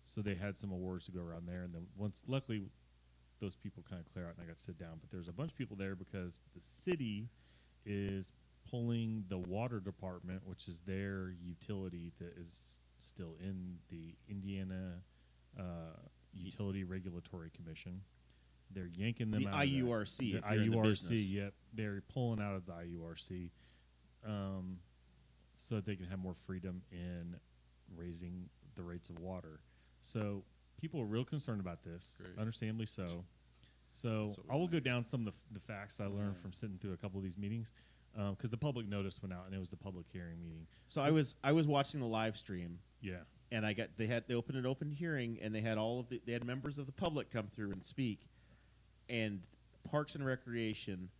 So they had some awards to go around there, and then luckily, those people kind of clear out, and I got to sit down. But there's a bunch of people there because the city is pulling the water department, which is their utility that is still in the Indiana Utility Regulatory Commission. They're yanking them The out. IURC, The if you're in the IURC, business. yep. They're pulling out of the IURC so that they can have more freedom in raising the rates of water. So people are real concerned about this, Great. understandably so. So That's what we I will go like. down some of the facts I learned from sitting through a couple of these meetings, because the public notice went out, and it was the public hearing meeting. So I was watching the live stream, Yeah. and they opened an open hearing, and they had members of the public come through and speak, and Parks and Recreation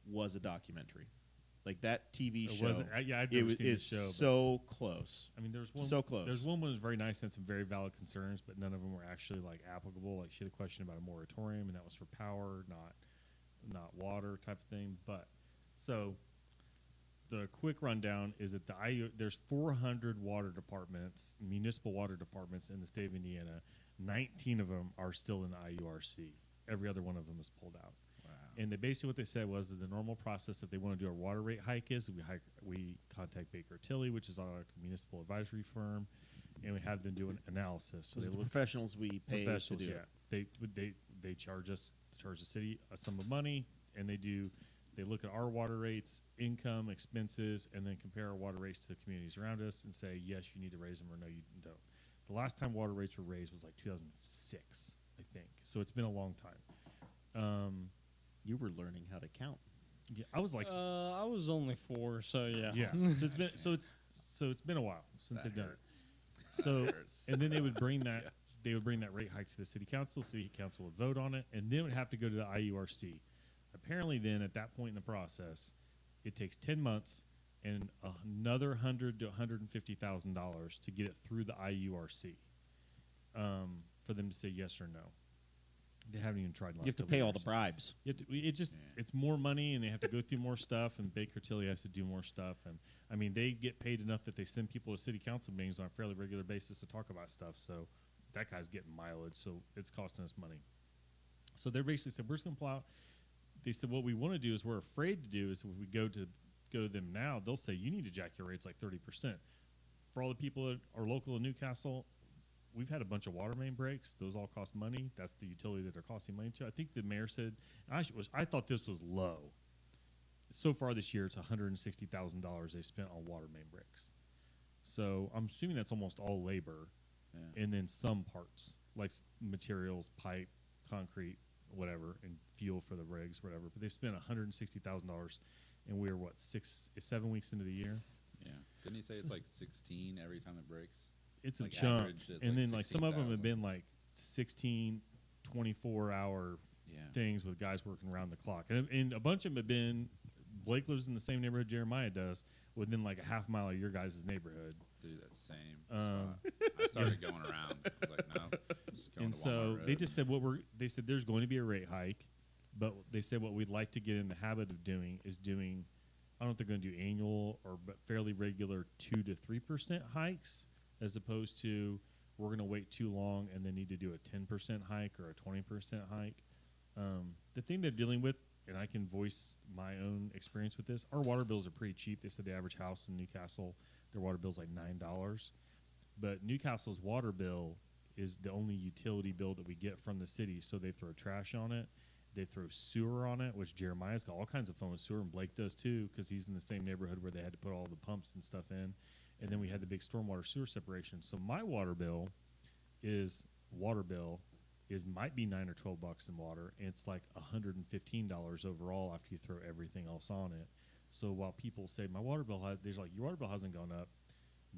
was a documentary, like that TV It show. wasn't. Yeah, I've never seen is this show. so close. I mean, there's one. so close. There's one was very nice and had some very valid concerns, but none of them were actually like applicable. Like she had a question about a moratorium, and that was for power, not water type of thing. But so the quick rundown is that there's 400 water departments, municipal water departments in the state of Indiana. 19 of them are still in the IURC. Every other one of them is pulled out. Wow. And basically what they said was that the normal process, if they want to do a water rate hike, is we contact Baker Tilly, which is our municipal advisory firm, and we have them do an analysis. So Those they are the look professionals we pay to professionals, do yeah. it. They charge the city a sum of money, and they look at our water rates, income, expenses, and then compare our water rates to the communities around us and say, yes, you need to raise them, or no, you don't. The last time water rates were raised was like 2006, I think. So it's been a long time. You were learning how to count. Yeah, I was like, I was only 4, so yeah. yeah. So it's been a while since they've done it. So hurts. and then they would bring that rate hike to the city council. City council would vote on it, and then it would have to go to the IURC. Apparently, then at that point in the process, it takes 10 months and another $100,000 to $150,000 to get it through the IURC for them to say yes or no. They haven't even tried. You have to pay all the bribes. It's more money, and they have to go through more stuff, and Baker Tilly has to do more stuff. And I mean, they get paid enough that they send people to city council meetings on a fairly regular basis to talk about stuff. So that guy's getting mileage, so it's costing us money. So they basically said, we're just going to pull out. They said, what we want to do is we're afraid to do is if we go to them now, they'll say, you need to jack your rates like 30%. For all the people that are local in Newcastle, we've had a bunch of water main breaks. Those all cost money. That's the utility that they're costing money to. I think the mayor said, I thought this was low. So far this year, it's $160,000 they spent on water main breaks. So I'm assuming that's almost all labor, and then some parts like materials, pipe, concrete, whatever, and fuel for the rigs, whatever. But they spent $160,000, and we're 7 weeks into the year. Yeah. Didn't he say it's like 16 every time it breaks? It's Like a chunk, average, it's and like then like some of them have 16,000. been like 16, 24-hour Yeah. things with guys working around the clock, and a bunch of them have been Blake lives in the same neighborhood Jeremiah does, within like a half mile of your guys' neighborhood. Dude, that same spot. I started going around. I was like, no. Just going And to so Walmart they Road. just said they said there's going to be a rate hike, but they said what we'd like to get in the habit of doing is doing, I don't know if they're going to do annual or but fairly regular 2 to 3% hikes, as opposed to we're going to wait too long and then need to do a 10% hike or a 20% hike. The thing they're dealing with, and I can voice my own experience with this, our water bills are pretty cheap. They said the average house in Newcastle, their water bill's like $9. But Newcastle's water bill is the only utility bill that we get from the city, so they throw trash on it. They throw sewer on it, which Jeremiah's got all kinds of fun with sewer, and Blake does too, because he's in the same neighborhood where they had to put all the pumps and stuff in. And then we had the big stormwater sewer separation. So my water bill might be $9 or $12 in water, and it's like $115 overall after you throw everything else on it. So while people say my water bill there's like your water bill hasn't gone up,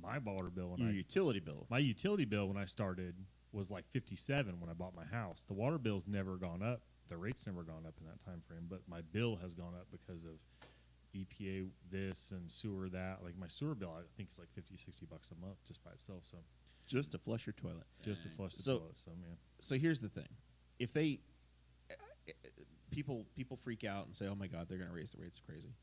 my water bill Your utility bill. my utility bill when I started was like $57 when I bought my house. The water bill's never gone up. The rate's never gone up in that time frame, but my bill has gone up because of EPA this and sewer that. Like my sewer bill, I think it's like $50-$60 a month just by itself. So Just to flush your toilet. just to flush the So- toilet. So man, So here's the thing: if they people freak out and say, "Oh my God, they're going to raise the rates crazy."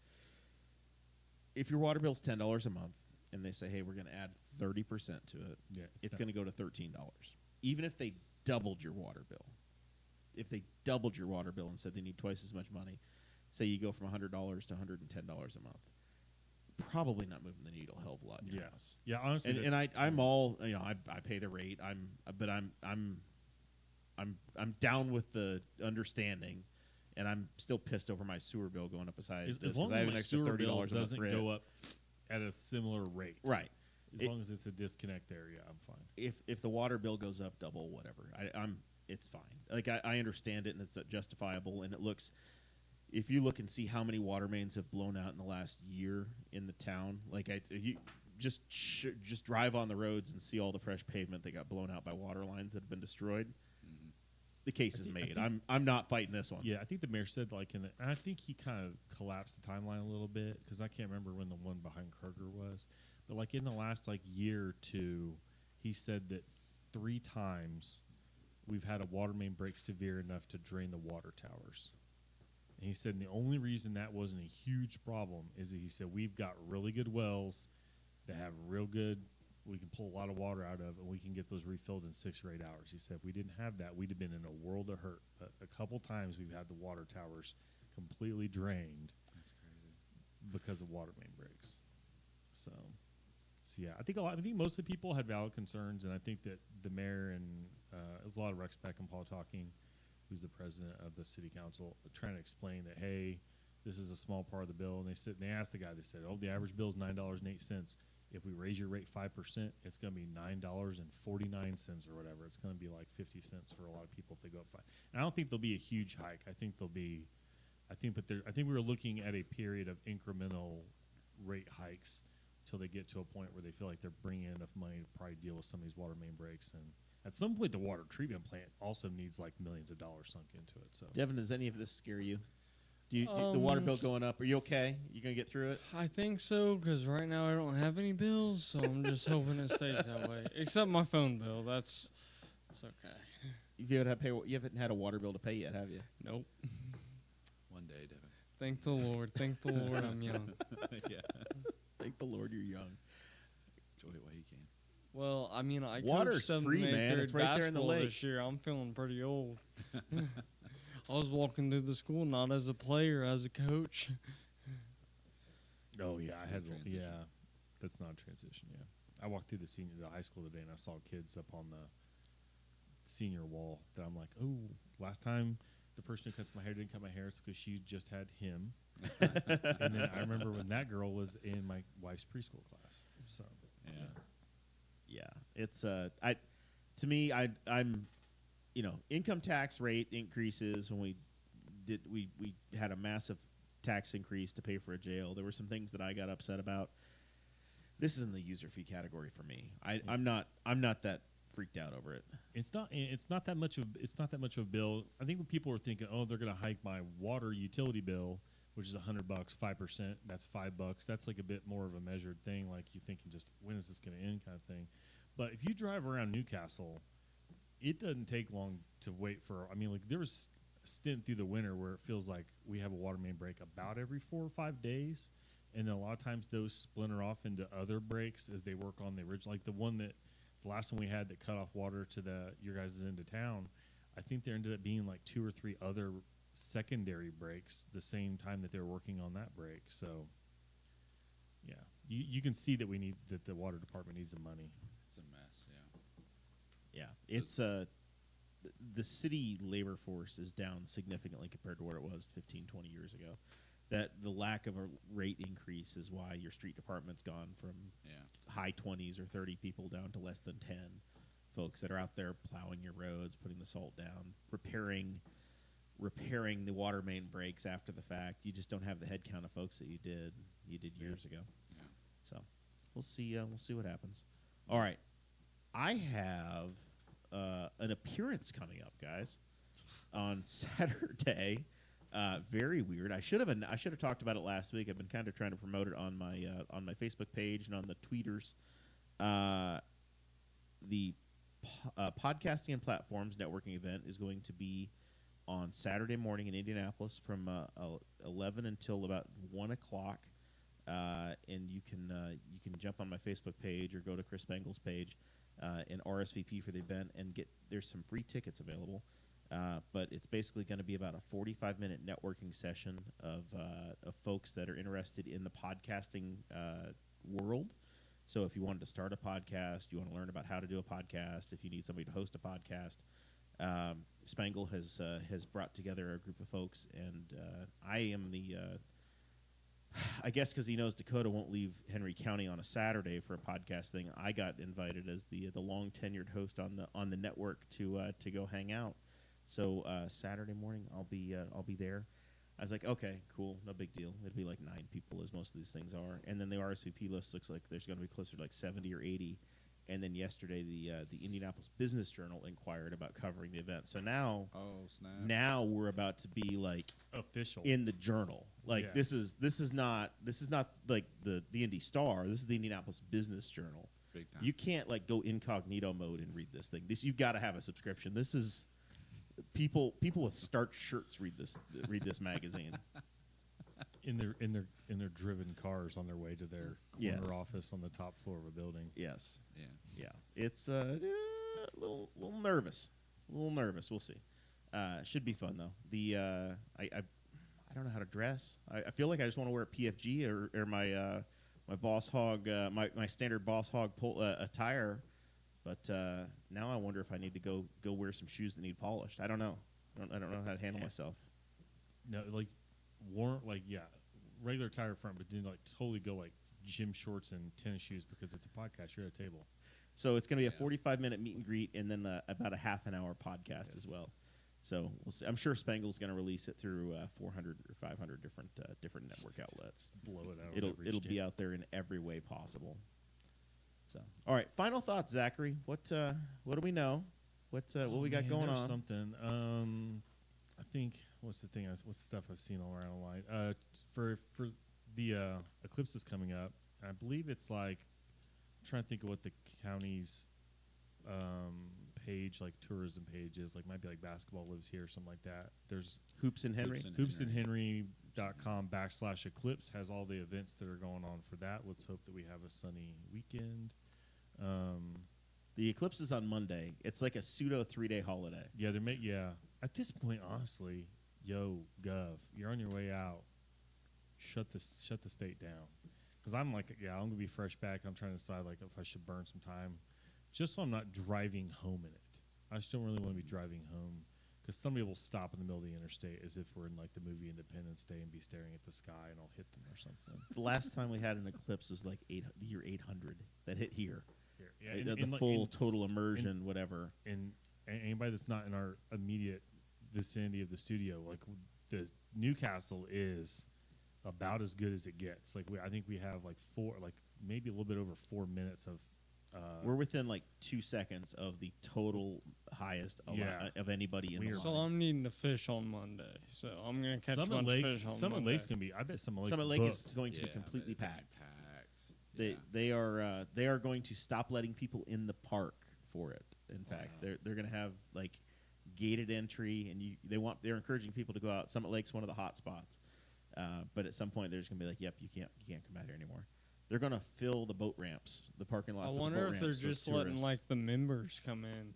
If your water bill's $10 a month, and they say, "Hey, we're going to add 30% to it," yeah, it's going to go to $13. Even if they doubled your water bill, if they doubled your water bill and said they need twice as much money, say you go from $100 to $110 a month, probably not moving the needle a hell of a lot in your house. Yeah, honestly, And I'm all, you know, I pay the rate. But I'm down with the understanding, and I'm still pissed over my sewer bill going up as high as it as does, long 'cause I as have my an extra sewer bill $30 a month doesn't for it. go up at a similar rate, Right. As It- long as it's a disconnect there, yeah, I'm fine. If the water bill goes up double, whatever, it's fine. Like I understand it, and it's justifiable, and it looks. If you look and see how many water mains have blown out in the last year in the town, like you just drive on the roads and see all the fresh pavement that got blown out by water lines that have been destroyed. The case is made. I'm not fighting this one. Yeah, I think the mayor said and I think he kind of collapsed the timeline a little bit because I can't remember when the one behind Kroger was, but like in the last like year or two, he said that 3 times we've had a water main break severe enough to drain the water towers. And he said the only reason that wasn't a huge problem is that he said we've got really good wells that have real good, we can pull a lot of water out of, and we can get those refilled in 6 or 8 hours. He said if we didn't have that, we'd have been in a world of hurt. But a couple times we've had the water towers completely drained That's crazy. because of water main breaks. So yeah, I think most of the people had valid concerns, and I think that the mayor and there's a lot of Rex Beck and Paul talking, who's the president of the city council, trying to explain that hey, this is a small part of the bill. And they asked the guy, they said, oh, the average bill is $9.08. If we raise your rate 5%, it's going to be $9.49 or whatever. It's going to be like 50 cents for a lot of people if they go up 5. And I don't think there'll be a huge hike. I think we were looking at a period of incremental rate hikes until they get to a point where they feel like they're bringing in enough money to probably deal with some of these water main breaks. And at some point, the water treatment plant also needs like millions of dollars sunk into it. So Devin, does any of this scare you? Do the water bill going up? Are you okay? You gonna get through it? I think so, because right now I don't have any bills, so I'm just hoping it stays that way. Except my phone bill. It's okay. You haven't had a water bill to pay yet, have you? Nope. One day, Devin. Thank the Lord. Thank the Lord I'm young. Yeah. Thank the Lord you're young. Enjoy it while you can. Well, I mean, I Water's coached 7th free, and 8th man. grade It's right there in the basketball lake. this year. I'm feeling pretty old. I was walking through the school not as a player, as a coach. oh yeah, That's I a had good transition. that's not a transition. Yeah, I walked through the high school today and I saw kids up on the senior wall that I'm like, oh, last time the person who cuts my hair didn't cut my hair, it's because she just had him. And then I remember when that girl was in my wife's preschool class. So Yeah. Yeah, it's to me, I'm, income tax rate increases when we had a massive tax increase to pay for a jail. There were some things that I got upset about. This is in the user fee category for me. I'm not that freaked out over it. It's not that much of a bill. I think when people are thinking, oh, they're going to hike my water utility bill which is $100, 5%. That's $5. That's like a bit more of a measured thing. Like you thinking just when is this going to end kind of thing. But if you drive around Newcastle, it doesn't take long to wait for. I mean, like there was a stint through the winter where it feels like we have a water main break about every 4 or 5 days, and then a lot of times those splinter off into other breaks as they work on the original. Like the last one we had that cut off water to your guys' end of town. I think there ended up being like 2 or 3 other secondary breaks the same time that they were working on that break. So, yeah, you can see that the water department needs the money. It's a mess. Yeah, it's the city labor force is down significantly compared to what it was 15, 20 years ago. That the lack of a rate increase is why your street department's gone from high 20s or 30 people down to less than 10 folks that are out there plowing your roads, putting the salt down, repairing the water main breaks after the fact. You just don't have the head count of folks that you did years ago. Yeah. So we'll see what happens. All right, I have an appearance coming up, guys, on Saturday. Very weird. I should have talked about it last week. I've been kind of trying to promote it on my Facebook page and on the tweeters. The Podcasting and Platforms networking event is going to be on Saturday morning in Indianapolis from 11 until about 1 o'clock. And you can jump on my Facebook page or go to Chris Spangel's page and RSVP for the event and there's some free tickets available. But it's basically going to be about a 45-minute networking session of folks that are interested in the podcasting world. So if you wanted to start a podcast, you want to learn about how to do a podcast, if you need somebody to host a podcast, Spangle has brought together a group of folks, and I am I guess because he knows Dakota won't leave Henry County on a Saturday for a podcast thing, I got invited as the long-tenured host on the network to go hang out. So Saturday morning I'll be there. I was like, okay, cool, no big deal. It'll be like 9 people, as most of these things are. And then the RSVP list looks like there's going to be closer to like 70 or 80. And then yesterday, the Indianapolis Business Journal inquired about covering the event. So now, now we're about to be like official in the Journal. Like this is not like the Indy Star. This is the Indianapolis Business Journal. Big time. You can't like go incognito mode and read this thing. You've got to have a subscription. This is people with starched shirts read this magazine. In their driven cars on their way to their corner office on the top floor of a building. Yes. Yeah. It's a little nervous. We'll see. Should be fun though. I don't know how to dress. I feel like I just want to wear a PFG or my Boss Hog my standard Boss Hog attire. But now I wonder if I need to go wear some shoes that need polished. I don't know. I don't know how to handle myself. No, like regular tire front, but then like totally go like gym shorts and tennis shoes because it's a podcast. You're at a table. So it's going to be a 45-minute meet and greet, and then about a half an hour podcast as well. So we'll see. I'm sure Spangle's going to release it through 400 or 500 different network outlets. Blow it out. It'll be out there in every way possible. So, all right. Final thoughts, Zachary. What do we know? What we got going on? Something. I think what's the stuff I've seen all around online. For the eclipses coming up, I believe it's like I'm trying to think of what the county's page, like tourism page is. Like might be like Basketball Lives Here or something like that. There's Hoops and Henry. hoopsandhenry.com/eclipse has all the events that are going on for that. Let's hope that we have a sunny weekend. The eclipse is on Monday. It's like a pseudo 3-day holiday. Yeah, At this point, honestly, Gov, you're on your way out. Shut the state down. Because I'm like, I'm gonna be fresh back. I'm trying to decide like if I should burn some time, just so I'm not driving home in it. I just don't really want to be driving home because somebody will stop in the middle of the interstate as if we're in like the movie Independence Day and be staring at the sky and I'll hit them or something. The last time we had an eclipse was like the year 800 that hit here. Yeah, the full total immersion, whatever. And anybody that's not in our immediate vicinity of the studio, like the Newcastle is about as good as it gets. Like I think we have like maybe a little bit over 4 minutes of We're within like 2 seconds of the total highest of anybody in the So line. I'm needing to fish on Monday. So I'm gonna catch a bunch of fish on Summit Monday. Lake's gonna be. I bet Summit Lake's Summit Lake is booked. going to be Yeah, completely but it's packed. Yeah. They are going to stop letting people in the park for it. In fact, they're going to have like gated entry, and they're encouraging people to go out. Summit Lake's one of the hot spots, but at some point they're just going to be like, "Yep, you can't come out here anymore." They're going to fill the boat ramps, the parking lots. I wonder of the boat if they're ramps with just letting tourists. like the members come in,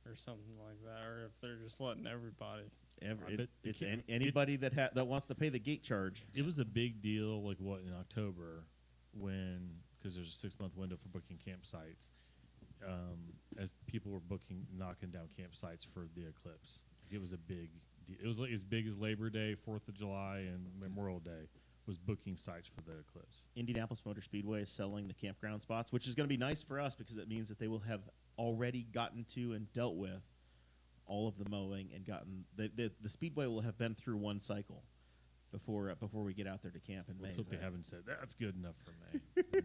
or something like that, or if they're just letting everybody. I bet It's it can't- anybody that wants to pay the gate charge. It was a big deal, like in October, because there's a 6-month window for booking campsites, as people were knocking down campsites for the eclipse. It was a big deal. It was like as big as Labor Day, 4th of July, and Memorial Day was booking sites for the eclipse. Indianapolis Motor Speedway is selling the campground spots, which is going to be nice for us because it means that they will have already gotten to and dealt with all of the mowing and gotten the speedway will have been through one cycle before we get out there to camp in May. Let's hope they haven't said that's good enough for May.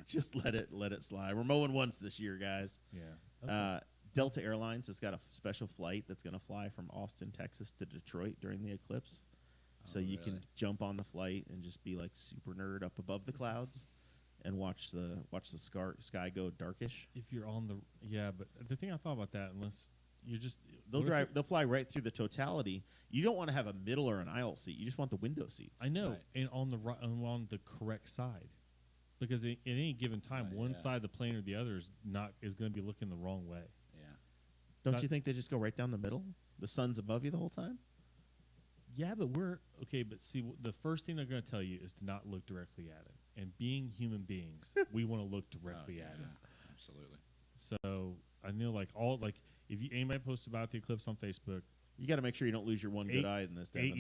Just let it slide. We're mowing once this year, guys. Yeah. Delta Airlines has got a special flight that's going to fly from Austin, Texas to Detroit during the eclipse. So you can jump on the flight and just be like super nerd up above the clouds and watch the sky go darkish. If you're on but the thing I thought about that, unless you're just They'll fly right through the totality. You don't want to have a middle or an aisle seat. You just want the window seats. I know, Right. and on the correct side, because at any given time, Right, one yeah. side of the plane or the other is going to be looking the wrong way. Yeah. Don't Not- you think they just go right down the middle? The sun's above you the whole time? Yeah, but we're okay. But see, the first thing they're going to tell you is to not look directly at it. And being human beings, we want to look directly at it. Absolutely. So I know, if anybody posts about the eclipse on Facebook, You got to make sure you don't lose your one good eye in this. Devin.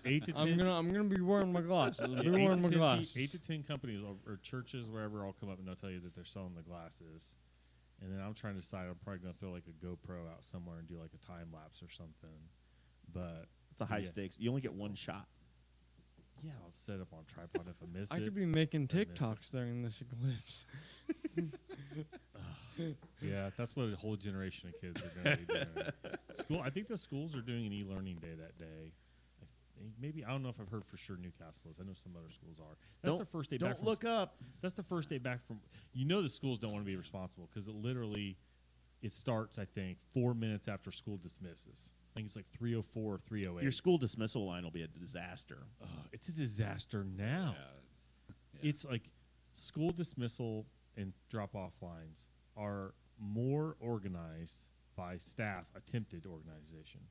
8 to 10. I'm gonna be wearing my glasses. I'll be 8 wearing to my 10 glasses. 8 to 10 companies or churches, wherever, all come up and they'll tell you that they're selling the glasses. And then I'm trying to decide. I'm probably going to throw like a GoPro out somewhere and do like a time lapse or something. But It's a high Yeah. stakes. You only get one shot. yeah, I'll set up on a tripod if I miss I it. could be making I miss it. TikToks during this eclipse. Yeah, that's what a whole generation of kids are going to be doing. I think the schools are doing an e-learning day that day. I don't know if I've heard for sure Newcastle is. I know some other schools are. That's Don't- the first day back Don't from look up. That's the first day back from. The schools don't want to be responsible because it starts, I think, 4 minutes after school dismisses. I think it's like 3:04 or 3:08. Your school dismissal line will be a disaster. It's a disaster now. Yeah. It's like school dismissal and drop-off lines are more organized by staff, attempted organization,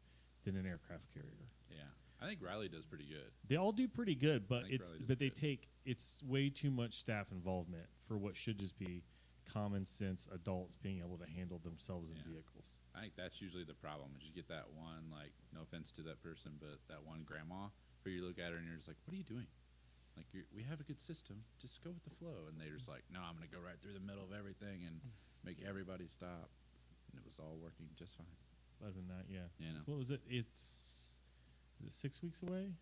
than an aircraft carrier. Yeah. I think Riley does pretty good. They all do pretty good, but think Riley does good. it's way too much staff involvement for what should just be common sense adults being able to handle themselves in Yeah. vehicles. I think that's usually the problem. Is you get that one, like, no offense to that person, but that one grandma where you look at her and you're just like, what are you doing? Like, we have a good system. Just go with the flow. And they're just like, no, I'm going to go right through the middle of everything and make everybody stop. And it was all working just fine. Other than that, yeah. You know, What was it? Is it 6 weeks away?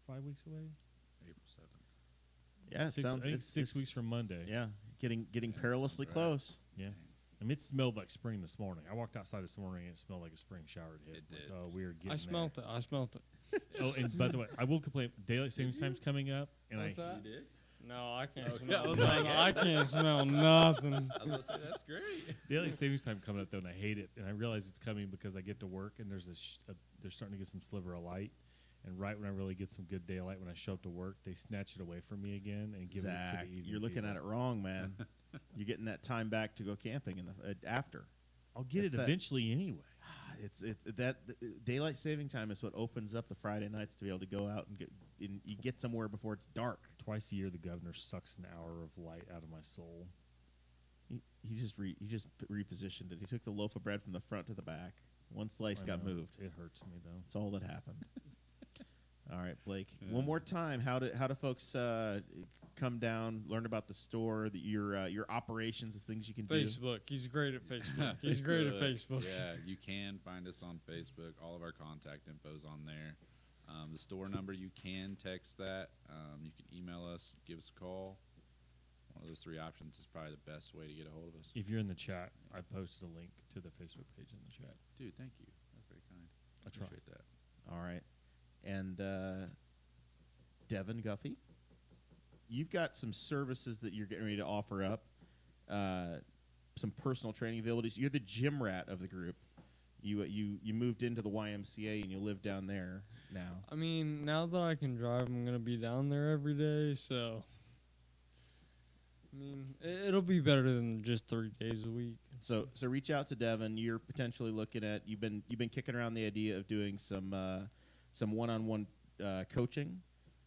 5 weeks away? April 7th. Yeah, it sounds. I think it's 6 weeks from Monday. Yeah, getting Yeah, perilously sounds right. close. Yeah. I mean, it smelled like spring this morning. I walked outside this morning and it smelled like a spring shower had hit. It Like, did. oh, weird. I smelt it. Oh, and by the way, I will complain. Daylight savings time's coming up, and What's I that? did? No, I can't Okay, smell I was nothing. like, I can't smell nothing. I was going to say, that's great. daylight savings time coming up though, and I hate it. And I realize it's coming because I get to work and there's they're starting to get some sliver of light, and right when I really get some good daylight, when I show up to work, they snatch it away from me again and give it to Zach, the evening. you're looking at it wrong, man. You're getting that time back to go camping in the after. I'll get That's it that- eventually anyway. It's daylight saving time is what opens up the Friday nights to be able to go out and you get somewhere before it's dark. Twice a year, the governor sucks an hour of light out of my soul. He just repositioned it. He took the loaf of bread from the front to the back. One slice I got know. moved. It hurts me though. That's all that happened. All right, Blake. One more time. How do folks come down, learn about the store, your operations, the things you can do? Facebook. He's great at Facebook. He's great at Good. Facebook. Yeah, you can find us on Facebook. All of our contact info's on there. The store number, you can text that. You can email us, give us a call. one of those three options is probably the best way to get a hold of us. If you're in the chat, I posted a link to the Facebook page in the chat. Dude, thank you. That's very kind. I try. Appreciate that. All right. And Devon Guffey, you've got some services that you're getting ready to offer up, some personal training abilities. You're the gym rat of the group. You moved into the YMCA and you live down there now. I mean, now that I can drive, I'm gonna be down there every day. So, I mean, it'll be better than just 3 days a week. So reach out to Devon. You're potentially looking at you've been kicking around the idea of doing some one-on-one coaching,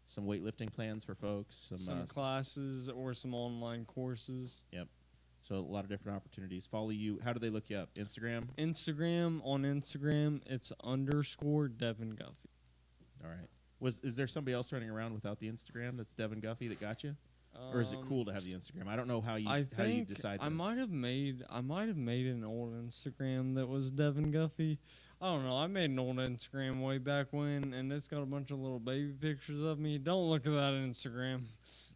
some weightlifting plans for folks, Some classes or some online courses. Yep. So a lot of different opportunities. Follow you. How do they look you up? Instagram? On Instagram, it's _ Devon Guffey. All right. Is there somebody else running around without the Instagram that's Devon Guffey that got you? Or is it cool to have the Instagram? I don't know how you decide this. I might have made an old Instagram that was Devon Guffey. I don't know. I made an old Instagram way back when, and it's got a bunch of little baby pictures of me. Don't look at that Instagram.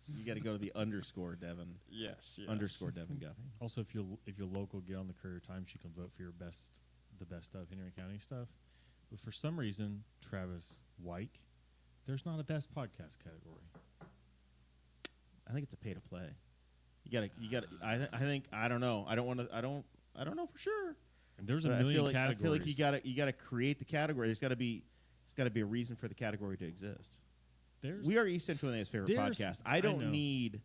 You got to go to the _ Devon. Yes. _ Devon Guffey. Also, if you're local, get on the Courier Times. You can vote for the best of Henry County stuff. But for some reason, Travis Wyke, there's not a best podcast category. I think it's a pay to play. You got to I don't know. I don't know for sure. And there's a But million I categories. feel like you got to create the category. There's got to be a reason for the category to exist. We are East Central Indiana's favorite podcast. I don't need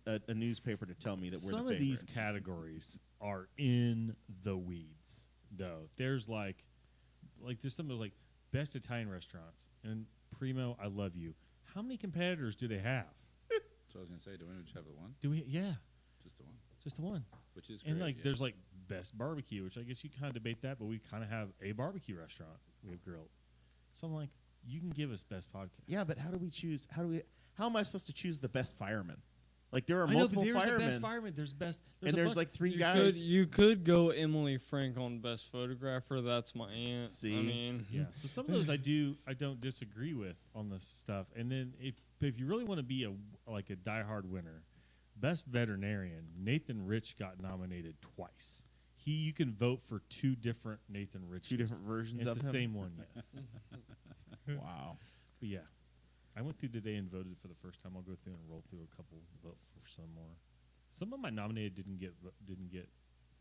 a newspaper to tell me that we're the favorite. Some of these categories are in the weeds, though. There's there's some of those best Italian restaurants and Primo, I love you. How many competitors do they have? So I was gonna say, do we just have the one? Do we? Yeah, Just the one. just the one. Which is great. And yeah. there's best barbecue, which I guess you kind of debate that, but we kind of have a barbecue restaurant. We have grilled. So I'm like, you can give us best podcast. Yeah, but how do we choose? How am I supposed to choose the best fireman? There are I know, multiple but there's firemen. The best fireman. There's best. And there's 3 You guys. you could go Emily Frank on best photographer. That's my aunt. See? I mean, Yeah, so some of those I don't disagree with on this stuff. And then if you really want to be a diehard winner, best veterinarian, Nathan Rich got nominated twice. You can vote for 2 different Nathan Riches. 2 different versions It's of the him. same one, yes. Wow. But yeah, I went through today and voted for the first time. I'll go through and roll through a couple, vote for some more. Some of my nominated didn't get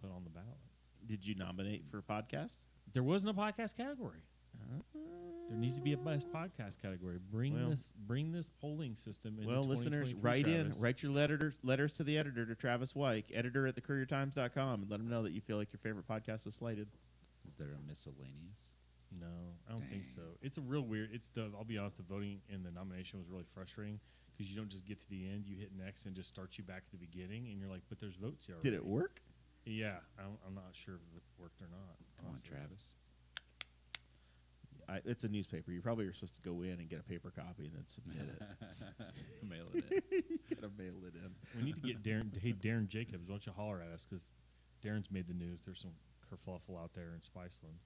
put on the ballot. Did you nominate for a podcast? There wasn't a podcast category. There needs to be a best podcast category. Bring this polling system in. Well, listeners, write your letters to the editor, to Travis Wyke, editor@thecouriertimes.com, and let him know that you feel like your favorite podcast was slated. Is there a miscellaneous? No, I don't think so. It's a real weird. I'll be honest, the voting in the nomination was really frustrating because you don't just get to the end, you hit next, and just starts you back at the beginning, and you're like, but there's votes here already. Did it work? Yeah, I'm not sure if it worked or not. Come honestly. on, Travis. It's a newspaper. You probably are supposed to go in and get a paper copy and then submit it. Mail it in. You gotta mail it in. We need to get Darren. Hey, Darren Jacobs, why don't you holler at us? Because Darren's made the news. There's some kerfluffle out there in Spiceland.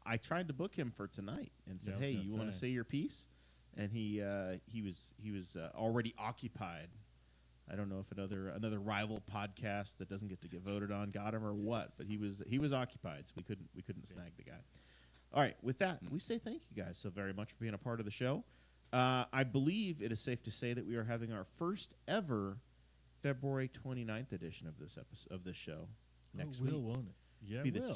I tried to book him for tonight and said, Yeah, I was "Hey, gonna you want to say. say your piece?" And he was already occupied. I don't know if another rival podcast that doesn't get to get voted on got him or what, but he was occupied, so we couldn't snag the guy. All right, with that, we say thank you guys so very much for being a part of the show. I believe it is safe to say that we are having our first ever February 29th edition of this show next week. Won't it? Yeah, Be it the will.